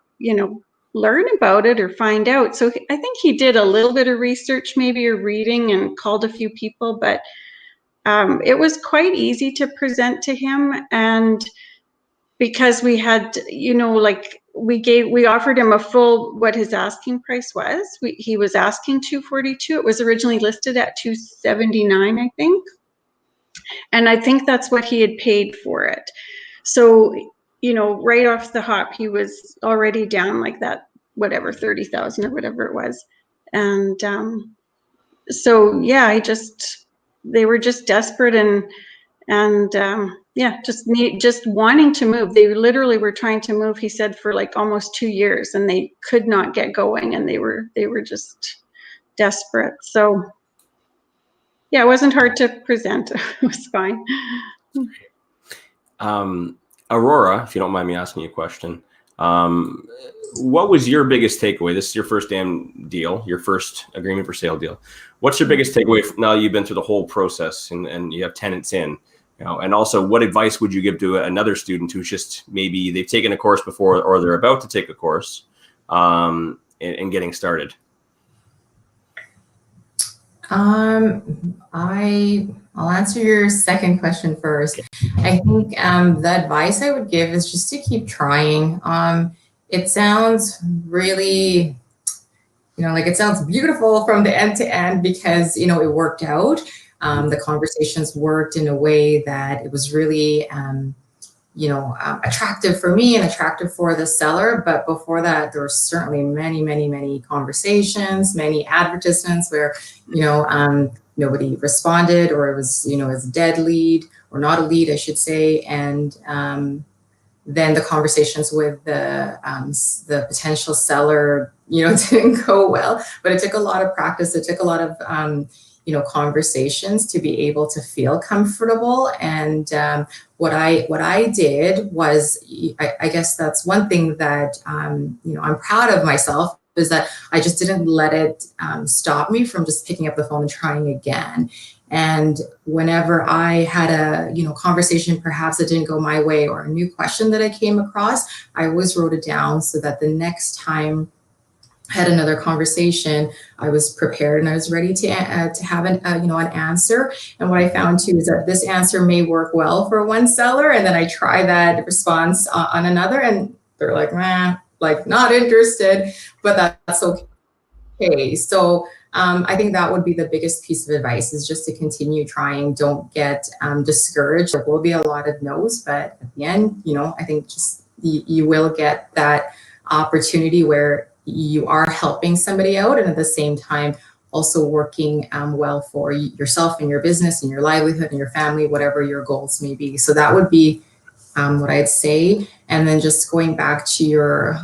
Speaker 4: learn about it or find out. So I think he did a little bit of research, maybe, or reading, and called a few people, but it was quite easy to present to him. And because we had, we offered him a full, what his asking price was. He was asking $242. It was originally listed at $279, I think. And I think that's what he had paid for it. So, right off the hop, he was already down like that, whatever, 30,000 or whatever it was. And so yeah, they were just desperate and yeah, just wanting to move. They literally were trying to move, he said, for like almost 2 years, and they could not get going, and they were just desperate. So yeah, it wasn't hard to present. It was fine.
Speaker 1: Aurora, if you don't mind me asking you a question, what was your biggest takeaway? This is your first damn deal, your first agreement for sale deal. What's your biggest takeaway now you've been through the whole process and you have tenants in? You know, and also, what advice would you give to another student who's just maybe they've taken a course before or they're about to take a course and getting started?
Speaker 5: I'll answer your second question first. I think the advice I would give is just to keep trying. It sounds really, like it sounds beautiful from the end to end because, it worked out. The conversations worked in a way that it was really, attractive for me and attractive for the seller. But before that, there were certainly many, many, many conversations, many advertisements where, nobody responded, or it was, as a dead lead or not a lead, I should say. And then the conversations with the potential seller, didn't go well. But it took a lot of practice. It took a lot of conversations to be able to feel comfortable. And what I did was, I guess that's one thing that I'm proud of myself, is that I just didn't let it stop me from just picking up the phone and trying again. And whenever I had a conversation perhaps that didn't go my way, or a new question that I came across, I always wrote it down so that the next time I had another conversation, I was prepared and I was ready to have an answer. And what I found too is that this answer may work well for one seller, and then I try that response on another, and they're like, like not interested, but that's okay. So I think that would be the biggest piece of advice, is just to continue trying. Don't get discouraged. There will be a lot of no's, but at the end, I think just you will get that opportunity where you are helping somebody out, and at the same time also working well for yourself and your business and your livelihood and your family, whatever your goals may be. So that would be what I'd say. And then just going back to your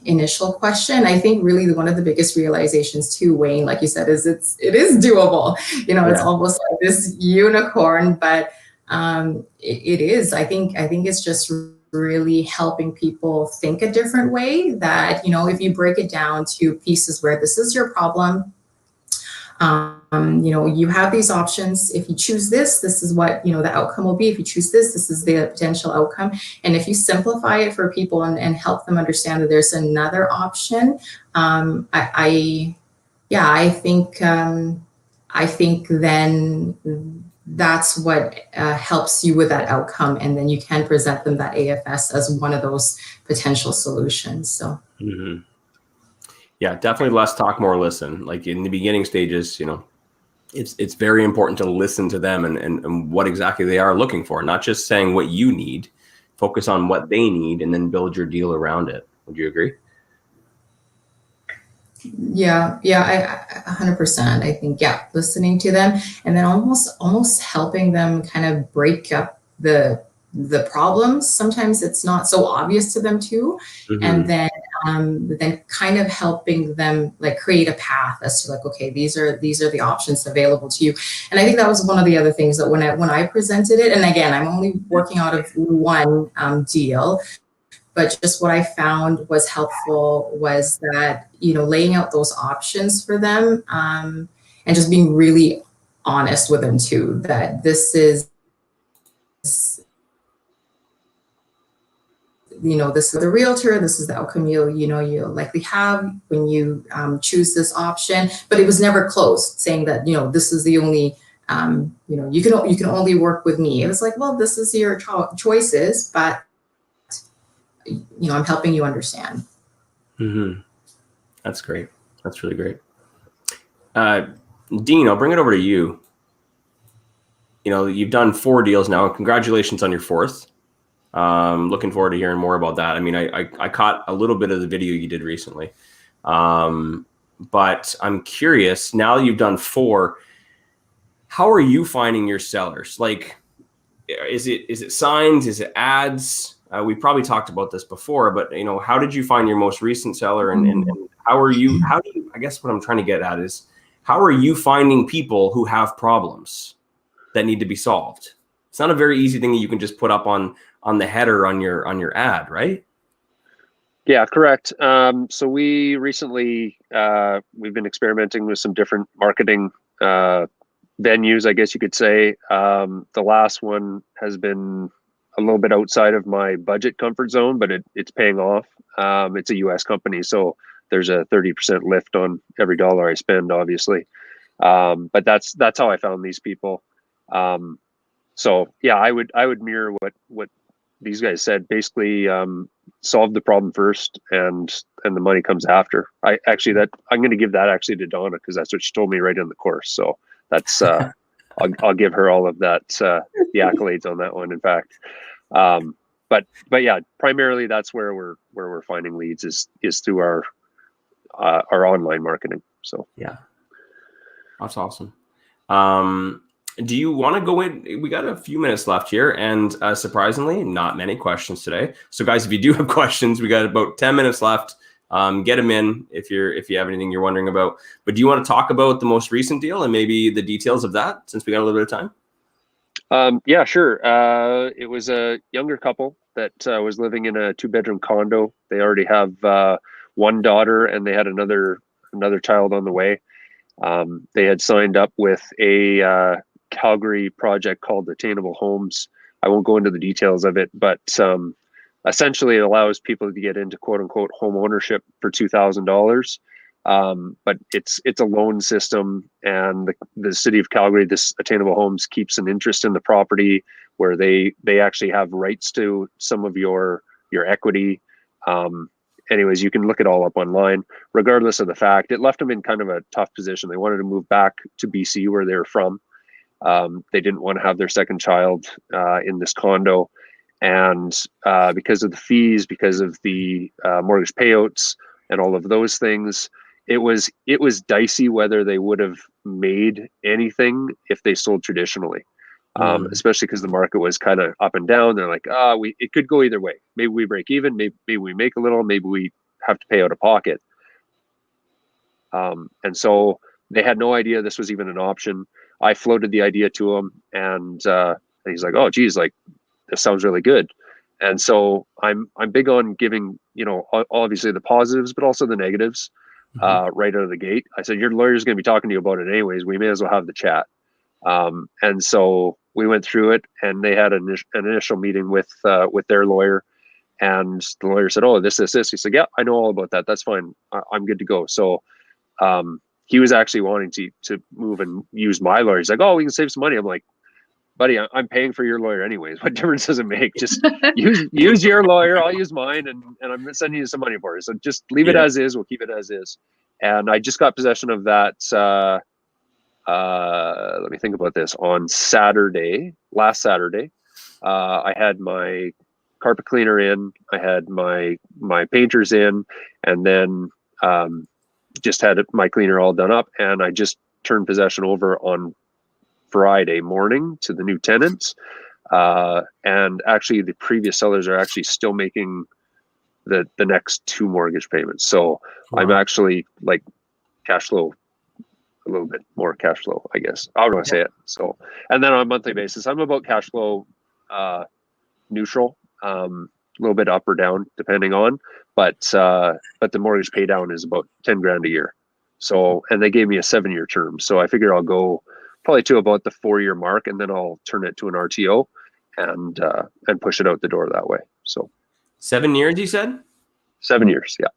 Speaker 5: initial question, I think really one of the biggest realizations too, Wayne, like you said, is it is doable. It's almost like this unicorn, but it is. I think it's just really helping people think a different way, that, if you break it down to pieces where this is your problem, you have these options. If you choose this is what, the outcome will be. If you choose this is the potential outcome. And if you simplify it for people and help them understand that there's another option, I think then that's what helps you with that outcome. And then you can present them that AFS as one of those potential solutions. So.
Speaker 1: Mm-hmm. Yeah, definitely less talk, more listen. Like in the beginning stages, it's very important to listen to them and what exactly they are looking for, not just saying what you need. Focus on what they need and then build your deal around it. Would you agree?
Speaker 5: Yeah, I 100%. I think, listening to them and then almost helping them kind of break up the problems. Sometimes it's not so obvious to them too. Mm-hmm. And then kind of helping them like create a path as to like, okay, these are the options available to you. And I think that was one of the other things that when I presented it, and again, I'm only working out of one deal, but just what I found was helpful was that, laying out those options for them and just being really honest with them too, that this is, this is the realtor, this is the outcome you'll likely have when you choose this option. But it was never closed, saying that, this is the only, you can only work with me. It was like, well, this is your choices, but I'm helping you understand.
Speaker 1: Mm-hmm. That's great. That's really great. Dean, I'll bring it over to you. You've done 4 deals now. Congratulations on your 4th. Looking forward to hearing more about that. I mean, I caught a little bit of the video you did recently. but I'm curious, now that you've done 4, how are you finding your sellers? Like, is it signs? Is it ads? We probably talked about this before, but how did you find your most recent seller, and how do you, I guess what I'm trying to get at is, how are you finding people who have problems that need to be solved? It's not a very easy thing that you can just put up on the header on your ad, right?
Speaker 3: Yeah, correct. So we recently, we've been experimenting with some different marketing venues, I guess you could say. The last one has been a little bit outside of my budget comfort zone, but it's paying off. It's a US company, so there's a 30% lift on every dollar I spend, obviously. But that's how I found these people. So yeah, I would mirror what these guys said. Basically, solve the problem first, and the money comes after. I'm going to give that actually to Donna, because that's what she told me right in the course. So that's I'll give her all of that, the accolades on that one, in fact. But yeah, primarily that's where we're finding leads is through our online marketing. So
Speaker 1: yeah, that's awesome. Do you want to go in? We got a few minutes left here, and surprisingly, not many questions today. So guys, if you do have questions, we got about 10 minutes left. Get them in if you have anything you're wondering about. But do you want to talk about the most recent deal and maybe the details of that, since we got a little bit of time?
Speaker 3: Yeah, sure. It was a younger couple that was living in a 2-bedroom condo. They already have one daughter, and they had another child on the way. They had signed up with a Calgary project called Attainable Homes. I won't go into the details of it, but essentially it allows people to get into quote unquote home ownership for $2,000. But it's a loan system, and the city of Calgary, this Attainable Homes, keeps an interest in the property, where they actually have rights to some of your equity. Anyways, you can look it all up online. Regardless of the fact, it left them in kind of a tough position. They wanted to move back to BC, where they were from. They didn't want to have their second child in this condo, and because of the fees, because of the mortgage payouts and all of those things, it was dicey whether they would have made anything if they sold traditionally. Especially because the market was kind of up and down. They're like, it could go either way. Maybe we break even, maybe we make a little, maybe we have to pay out of pocket. And so they had no idea this was even an option. I floated the idea to him, and he's like, "Oh, geez, like this sounds really good." And so I'm big on giving, obviously the positives, but also the negatives right out of the gate. I said, your lawyer's going to be talking to you about it anyways. We may as well have the chat. And so we went through it, and they had an initial meeting with their lawyer, and the lawyer said, "Oh, this." He said, "Yeah, I know all about that. That's fine. I'm good to go." So he was actually wanting to move and use my lawyer. He's like, "Oh, we can save some money." I'm like, "Buddy, I'm paying for your lawyer anyways. What difference does it make? Just use your lawyer. I'll use mine, and I'm sending you some money for it. So just leave it as is. We'll keep it as is." And I just got possession of that. Let me think about this. On last Saturday, I had my carpet cleaner in, I had my painters in, and then just had my cleaner all done up, and I just turned possession over on Friday morning to the new tenants. And actually the previous sellers are actually still making the next 2 mortgage payments. So I'm actually like cash flow, a little bit more cash flow, I guess. I don't want to say it. So, and then on a monthly basis, I'm about cash flow neutral, a little bit up or down depending on, but the mortgage pay down is about 10 grand a year. So, and they gave me a 7-year term. So I figure I'll go probably to about the 4-year mark, and then I'll turn it to an RTO and push it out the door that way. So
Speaker 1: 7 years, you said?
Speaker 3: 7 years. Yeah.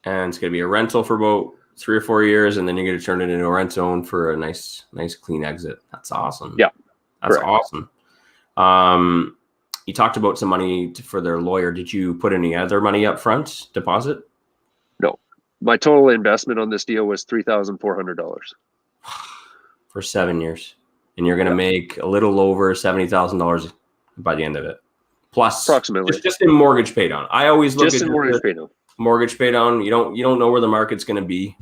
Speaker 1: And it's going to be a rental for about 3 or 4 years, and then you're going to turn it into a rent zone for a nice clean exit. That's awesome.
Speaker 3: Yeah.
Speaker 1: That's
Speaker 3: correct.
Speaker 1: Awesome. You talked about some money for their lawyer. Did you put any other money up front, deposit?
Speaker 3: No. My total investment on this deal was $3,400.
Speaker 1: For 7 years. And you're going to make a little over $70,000 by the end of it. Plus,
Speaker 3: approximately.
Speaker 1: Just in mortgage pay down. I always look
Speaker 3: just
Speaker 1: at
Speaker 3: in mortgage pay down.
Speaker 1: Mortgage pay down. You don't know where the market's going to be.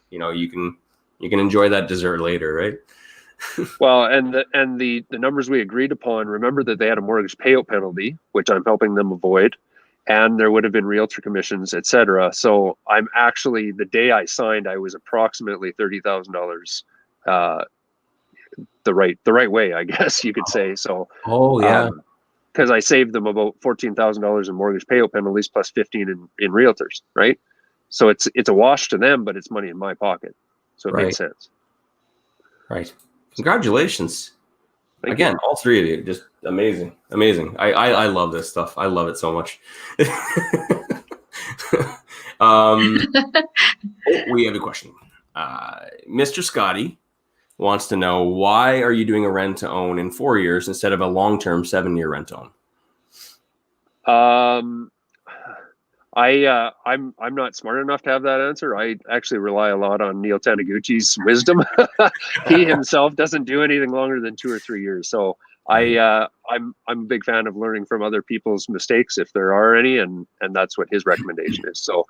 Speaker 1: You know, you can enjoy that dessert later, right?
Speaker 3: Well, and the numbers we agreed upon, remember that they had a mortgage payout penalty, which I'm helping them avoid, and there would have been realtor commissions, etc. So I'm actually, the day I signed, I was approximately $30,000 the right way, I guess you could say. So
Speaker 1: Oh yeah.
Speaker 3: because I saved them about $14,000 in mortgage payout penalties plus 15 in realtors, right? So it's a wash to them, but it's money in my pocket. So it made sense.
Speaker 1: Right. Congratulations.
Speaker 3: Thank
Speaker 1: Again,
Speaker 3: you.
Speaker 1: all three of you, just amazing. I love this stuff. I love it so much. We have a question. Mr. Scotty wants to know, why are you doing a rent to own in 4 years instead of a long-term 7-year rent to own?
Speaker 3: I'm not smart enough to have that answer. I actually rely a lot on Neil Taniguchi's wisdom. He himself doesn't do anything longer than 2 or 3 years. So I'm a big fan of learning from other people's mistakes if there are any, and that's what his recommendation is. So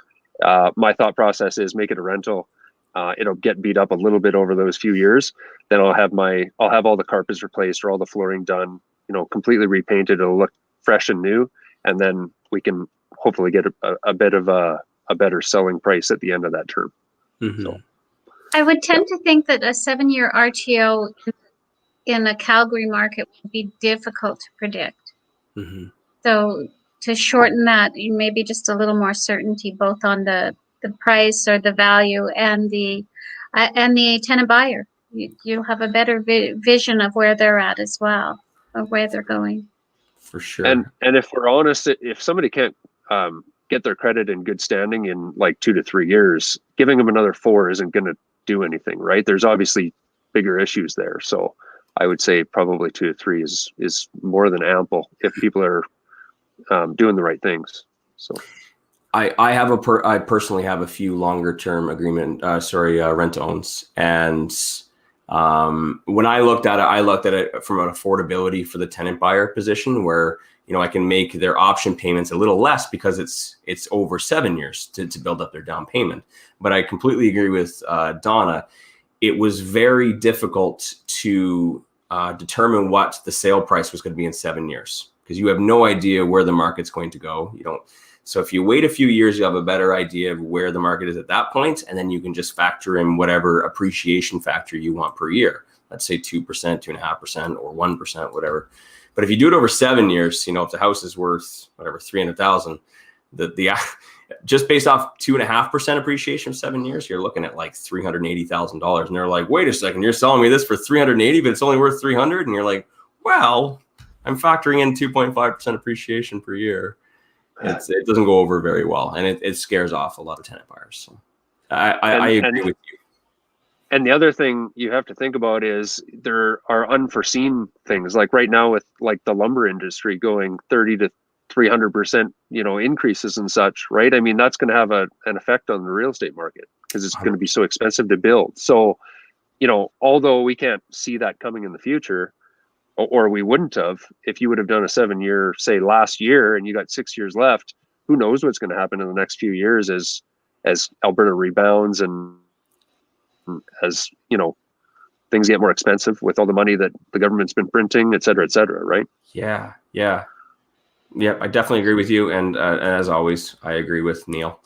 Speaker 3: my thought process is make it a rental. It'll get beat up a little bit over those few years. Then I'll have all the carpets replaced or all the flooring done, you know, completely repainted. It'll look fresh and new, and then we can hopefully get a bit of a better selling price at the end of that term.
Speaker 1: Mm-hmm.
Speaker 3: So
Speaker 2: I would tend to think that a 7-year RTO in a Calgary market would be difficult to predict.
Speaker 1: Mm-hmm.
Speaker 2: So to shorten that, you maybe just a little more certainty both on the price or the value and the tenant buyer. You'll have a better vision of where they're at as well, of where they're going.
Speaker 1: For sure.
Speaker 3: And if we're honest, if somebody can't get their credit in good standing in like 2 to 3 years, giving them another 4 isn't going to do anything, right? There's obviously bigger issues there. So I would say probably 2 to 3 is more than ample if people are doing the right things. So
Speaker 1: I personally have a few longer term rent to owns, and when I looked at it from an affordability for the tenant buyer position, where, you know, I can make their option payments a little less because it's over 7 years to build up their down payment. But I completely agree with Donna. It was very difficult to determine what the sale price was going to be in 7 years, because you have no idea where the market's going to go. You don't. So if you wait a few years, you have a better idea of where the market is at that point, and then you can just factor in whatever appreciation factor you want per year. Let's say 2%, 2.5%, or 1%, whatever. But if you do it over 7 years, you know, if the house is worth whatever 300,000, the just based off 2.5% appreciation of 7 years, you're looking at like $380,000. And they're like, wait a second, you're selling me this for 380, but it's only worth 300, and you're like, well, I'm factoring in 2.5% appreciation per year. It doesn't go over very well, and it scares off a lot of tenant buyers. So I agree with you.
Speaker 3: And the other thing you have to think about is there are unforeseen things, like right now with like the lumber industry going 30 to 300%, you know, increases and such, right? I mean, that's going to have an effect on the real estate market because it's going to be so expensive to build. So, you know, although we can't see that coming in the future, or we wouldn't have, if you would have done a 7-year, say last year, and you got 6 years left, who knows what's going to happen in the next few years as Alberta rebounds and as, you know, things get more expensive with all the money that the government's been printing, et cetera, right?
Speaker 1: Yeah. I definitely agree with you. And as always, I agree with Neil.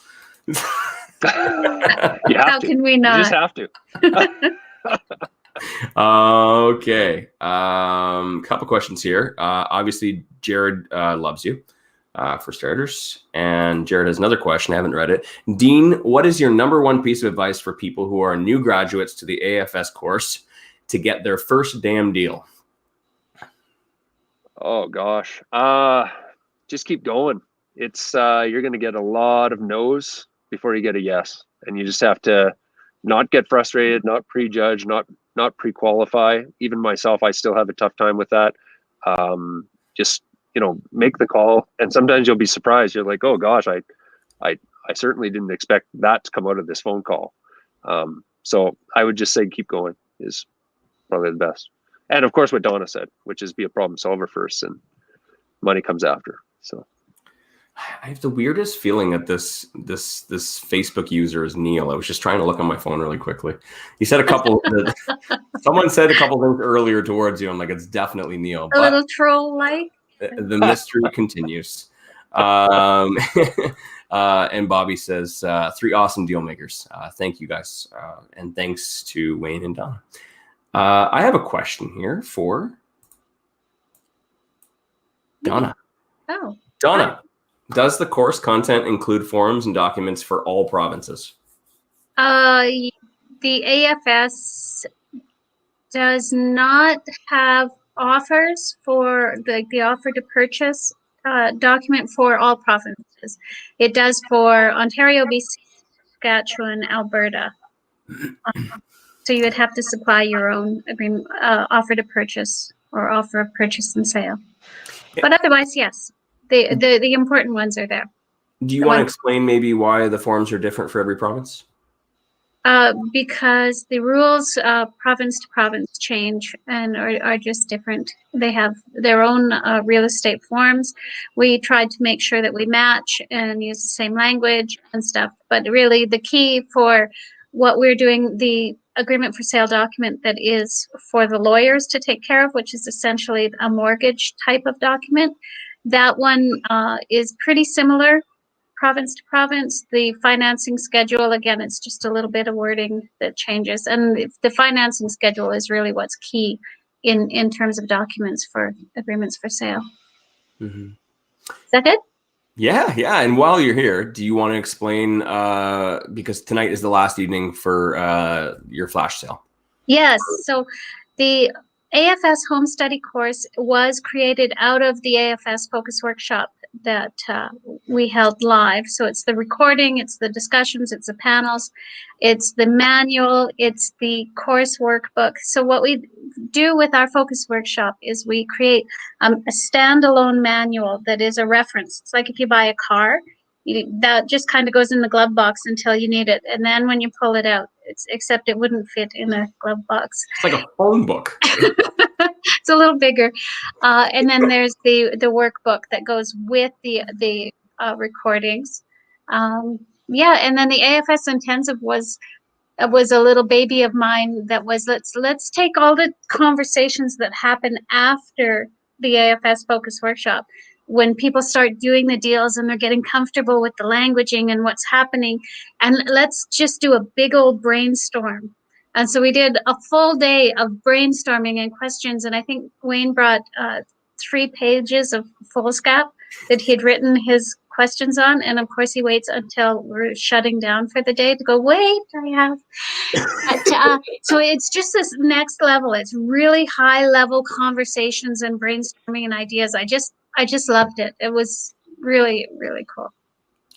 Speaker 2: How can we not?
Speaker 3: You just have to.
Speaker 1: Okay. Couple questions here. Obviously, Jared loves you, for starters. And Jared has another question. I haven't read it. Dean, what is your number one piece of advice for people who are new graduates to the AFS course to get their first damn deal?
Speaker 3: Oh, gosh. Just keep going. It's you're going to get a lot of no's before you get a yes. And you just have to not get frustrated, not prejudge, not pre-qualify. Even myself, I still have a tough time with that. Just, you know, make the call. And sometimes you'll be surprised. You're like, oh gosh, I certainly didn't expect that to come out of this phone call. So I would just say keep going is probably the best. And of course what Donna said, which is be a problem solver first and money comes after. So
Speaker 1: I have the weirdest feeling that this Facebook user is Neil. I was just trying to look on my phone really quickly. He said a couple. Someone said a couple things earlier towards you. I'm like, it's definitely Neil.
Speaker 2: A little troll-like.
Speaker 1: The mystery continues. And Bobby says, 3 awesome deal makers. Thank you guys, and thanks to Wayne and Donna. I have a question here for Donna.
Speaker 2: Oh,
Speaker 1: Donna. Does the course content include forms and documents for all provinces?
Speaker 2: the AFS does not have offers for the offer to purchase document for all provinces. It does for Ontario, BC, Saskatchewan, Alberta. So you would have to supply your own agreement, offer to purchase or offer of purchase and sale. But otherwise, yes, the important ones are there.
Speaker 1: Do you want to explain maybe why the forms are different for every province?
Speaker 2: Because the rules province to province change and are just different. They have their own real estate forms. We tried to make sure that we match and use the same language and stuff. But really the key for what we're doing, the agreement for sale document that is for the lawyers to take care of, which is essentially a mortgage type of document, that one is pretty similar province to province. The financing schedule, again, it's just a little bit of wording that changes. And the financing schedule is really what's key in terms of documents for agreements for sale.
Speaker 1: Mm-hmm.
Speaker 2: Is that good?
Speaker 1: Yeah. And while you're here, do you want to explain, because tonight is the last evening for your flash sale?
Speaker 2: Yes. So the AFS home study course was created out of the AFS focus workshop that we held live. So it's the recording, it's the discussions, it's the panels, it's the manual, it's the course workbook. So what we do with our focus workshop is we create a standalone manual that is a reference. It's like if you buy a car, that just kind of goes in the glove box until you need it. And then when you pull it out, except it wouldn't fit in a glove box.
Speaker 1: It's like a phone book.
Speaker 2: It's a little bigger. And then there's the workbook that goes with the recordings. Yeah, and then the AFS Intensive was a little baby of mine that was, let's take all the conversations that happen after the AFS Focus Workshop. When people start doing the deals and they're getting comfortable with the languaging and what's happening, and let's just do a big old brainstorm. And so we did a full day of brainstorming and questions, and I think Wayne brought 3 pages of foolscap that he'd written his questions on, and of course he waits until we're shutting down for the day to go, wait, I have. But, so it's just this next level. It's really high level conversations and brainstorming and ideas. I just loved it. It was really, really cool.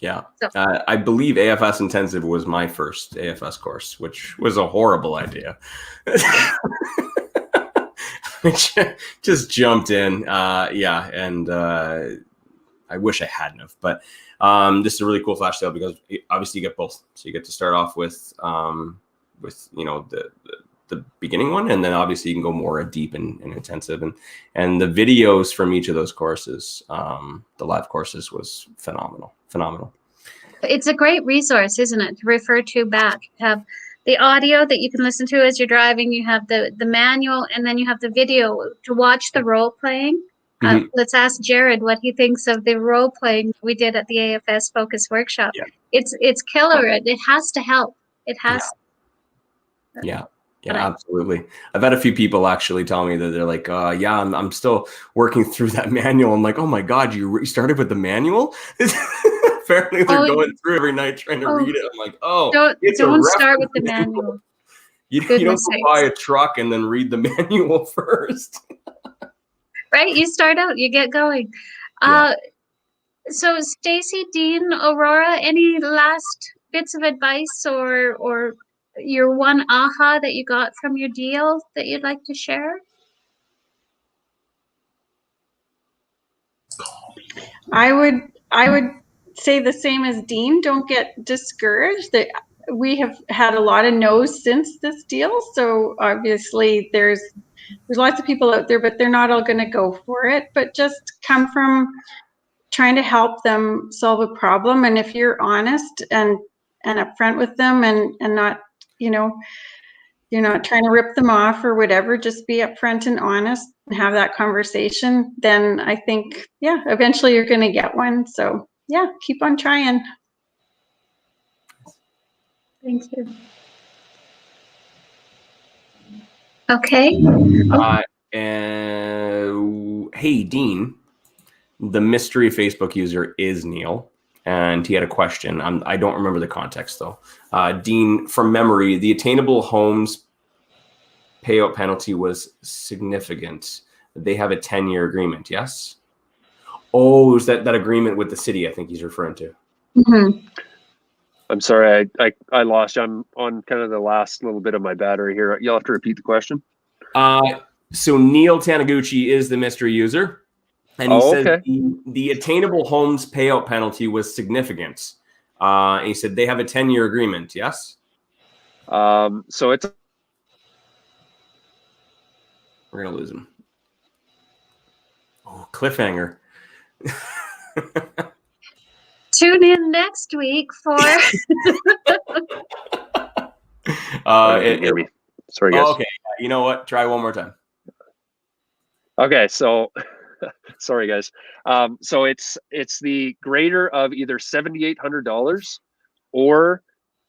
Speaker 1: Yeah. So, I believe AFS Intensive was my first AFS course, which was a horrible idea. Just jumped in. Yeah. And I wish I hadn't have. But this is a really cool flash sale because obviously you get both. So you get to start off with you know, the beginning one, and then obviously you can go more deep and intensive, and the videos from each of those courses, the live courses, was phenomenal. It's
Speaker 2: a great resource, isn't it, to refer to back. You have the audio that you can listen to as you're driving, you have the manual, and then you have the video to watch the role playing. Mm-hmm. Let's ask Jared what he thinks of the role playing we did at the AFS Focus Workshop. Yeah. It's killer. It has to help. It has.
Speaker 1: Yeah. Yeah, absolutely. I've had a few people actually tell me that they're like, yeah, I'm still working through that manual. I'm like, oh my God, you started with the manual? Apparently they're going through every night trying to read it. I'm like,
Speaker 2: don't start with the manual.
Speaker 1: You don't go buy a truck and then read the manual first.
Speaker 2: Right? You start out, you get going. Yeah. So Stacey, Dean, Aurora, any last bits of advice or your one aha that you got from your deal that you'd like to share?
Speaker 4: I would say the same as Dean. Don't get discouraged. That we have had a lot of no's since this deal. So obviously there's lots of people out there, but they're not all going to go for it. But just come from trying to help them solve a problem. And if you're honest and upfront with them and not, you know, you're not trying to rip them off or whatever, just be upfront and honest and have that conversation, then I think, yeah, eventually you're going to get one. So yeah, keep on trying.
Speaker 2: Thank you. Okay.
Speaker 1: Hey, Dean, the mystery Facebook user is Neil, and he had a question. I don't remember the context, though. Dean, from memory, the attainable homes payout penalty was significant. They have a 10-year agreement, yes? Oh, is that agreement with the city I think he's referring to?
Speaker 2: Mm-hmm.
Speaker 3: I'm sorry, I lost you. I'm on kind of the last little bit of my battery here. You'll have to repeat the question.
Speaker 1: So Neil Taniguchi is the mystery user, and he said
Speaker 3: okay.
Speaker 1: the attainable homes payout penalty was significant. And he said they have a 10-year agreement, yes?
Speaker 3: So it's...
Speaker 1: We're going to lose him. Oh, cliffhanger.
Speaker 2: Tune in next week for...
Speaker 3: hear me. Sorry, guys.
Speaker 1: Okay, you know what? Try one more time.
Speaker 3: Okay, so sorry, guys. So it's the greater of either $7,800 or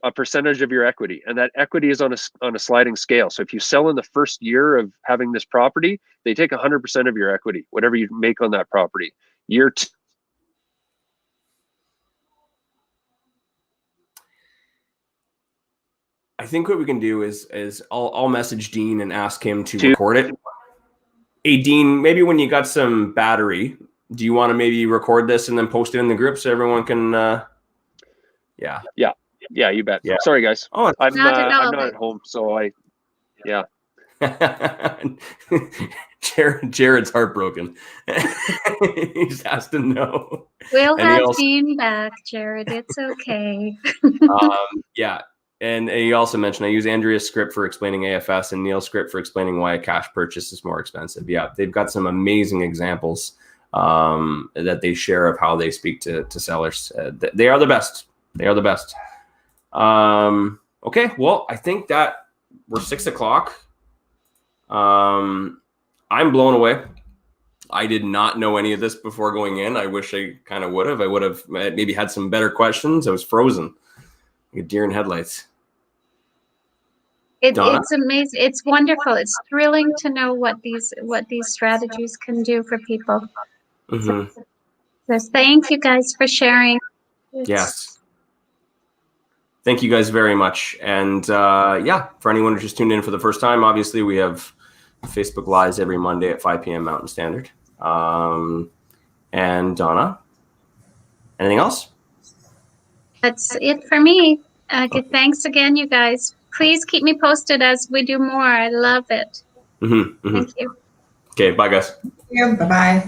Speaker 3: a percentage of your equity, and that equity is on a sliding scale. So if you sell in the first year of having this property, they take 100% of your equity, whatever you make on that property. Year two.
Speaker 1: I think what we can do is I'll message Dean and ask him to record it. Hey, Dean, maybe when you got some battery, do you want to maybe record this and then post it in the group so everyone can? Yeah,
Speaker 3: you bet.
Speaker 1: Yeah.
Speaker 3: Sorry, guys.
Speaker 1: Oh,
Speaker 3: I'm
Speaker 2: Not at all,
Speaker 3: not
Speaker 2: but-
Speaker 3: at home, so yeah.
Speaker 1: Jared's heartbroken. He just has to know.
Speaker 2: We'll
Speaker 1: And he
Speaker 2: have
Speaker 1: also-
Speaker 2: Dean back, Jared. It's okay.
Speaker 1: Yeah. And he also mentioned I use Andrea's script for explaining AFS and Neil's script for explaining why a cash purchase is more expensive. Yeah, they've got some amazing examples that they share of how they speak to sellers. They are the best. They are the best. Okay, well, I think that we're 6 o'clock. I'm blown away. I did not know any of this before going in. I wish I kind of would have. I would have maybe had some better questions. I was frozen. Like a deer in headlights.
Speaker 2: It's amazing. It's wonderful. It's thrilling to know what these strategies can do for people.
Speaker 1: Mm-hmm.
Speaker 2: So thank you guys for sharing.
Speaker 1: Yes. Thank you guys very much. And yeah, for anyone who just tuned in for the first time, obviously we have Facebook Lives every Monday at 5 p.m. Mountain Standard. And Donna, anything else?
Speaker 2: That's it for me. Good. Thanks again, you guys. Please keep me posted as we do more. I love it.
Speaker 1: Mm-hmm. Mm-hmm.
Speaker 2: Thank you.
Speaker 1: Okay, bye guys.
Speaker 5: Yeah, bye-bye.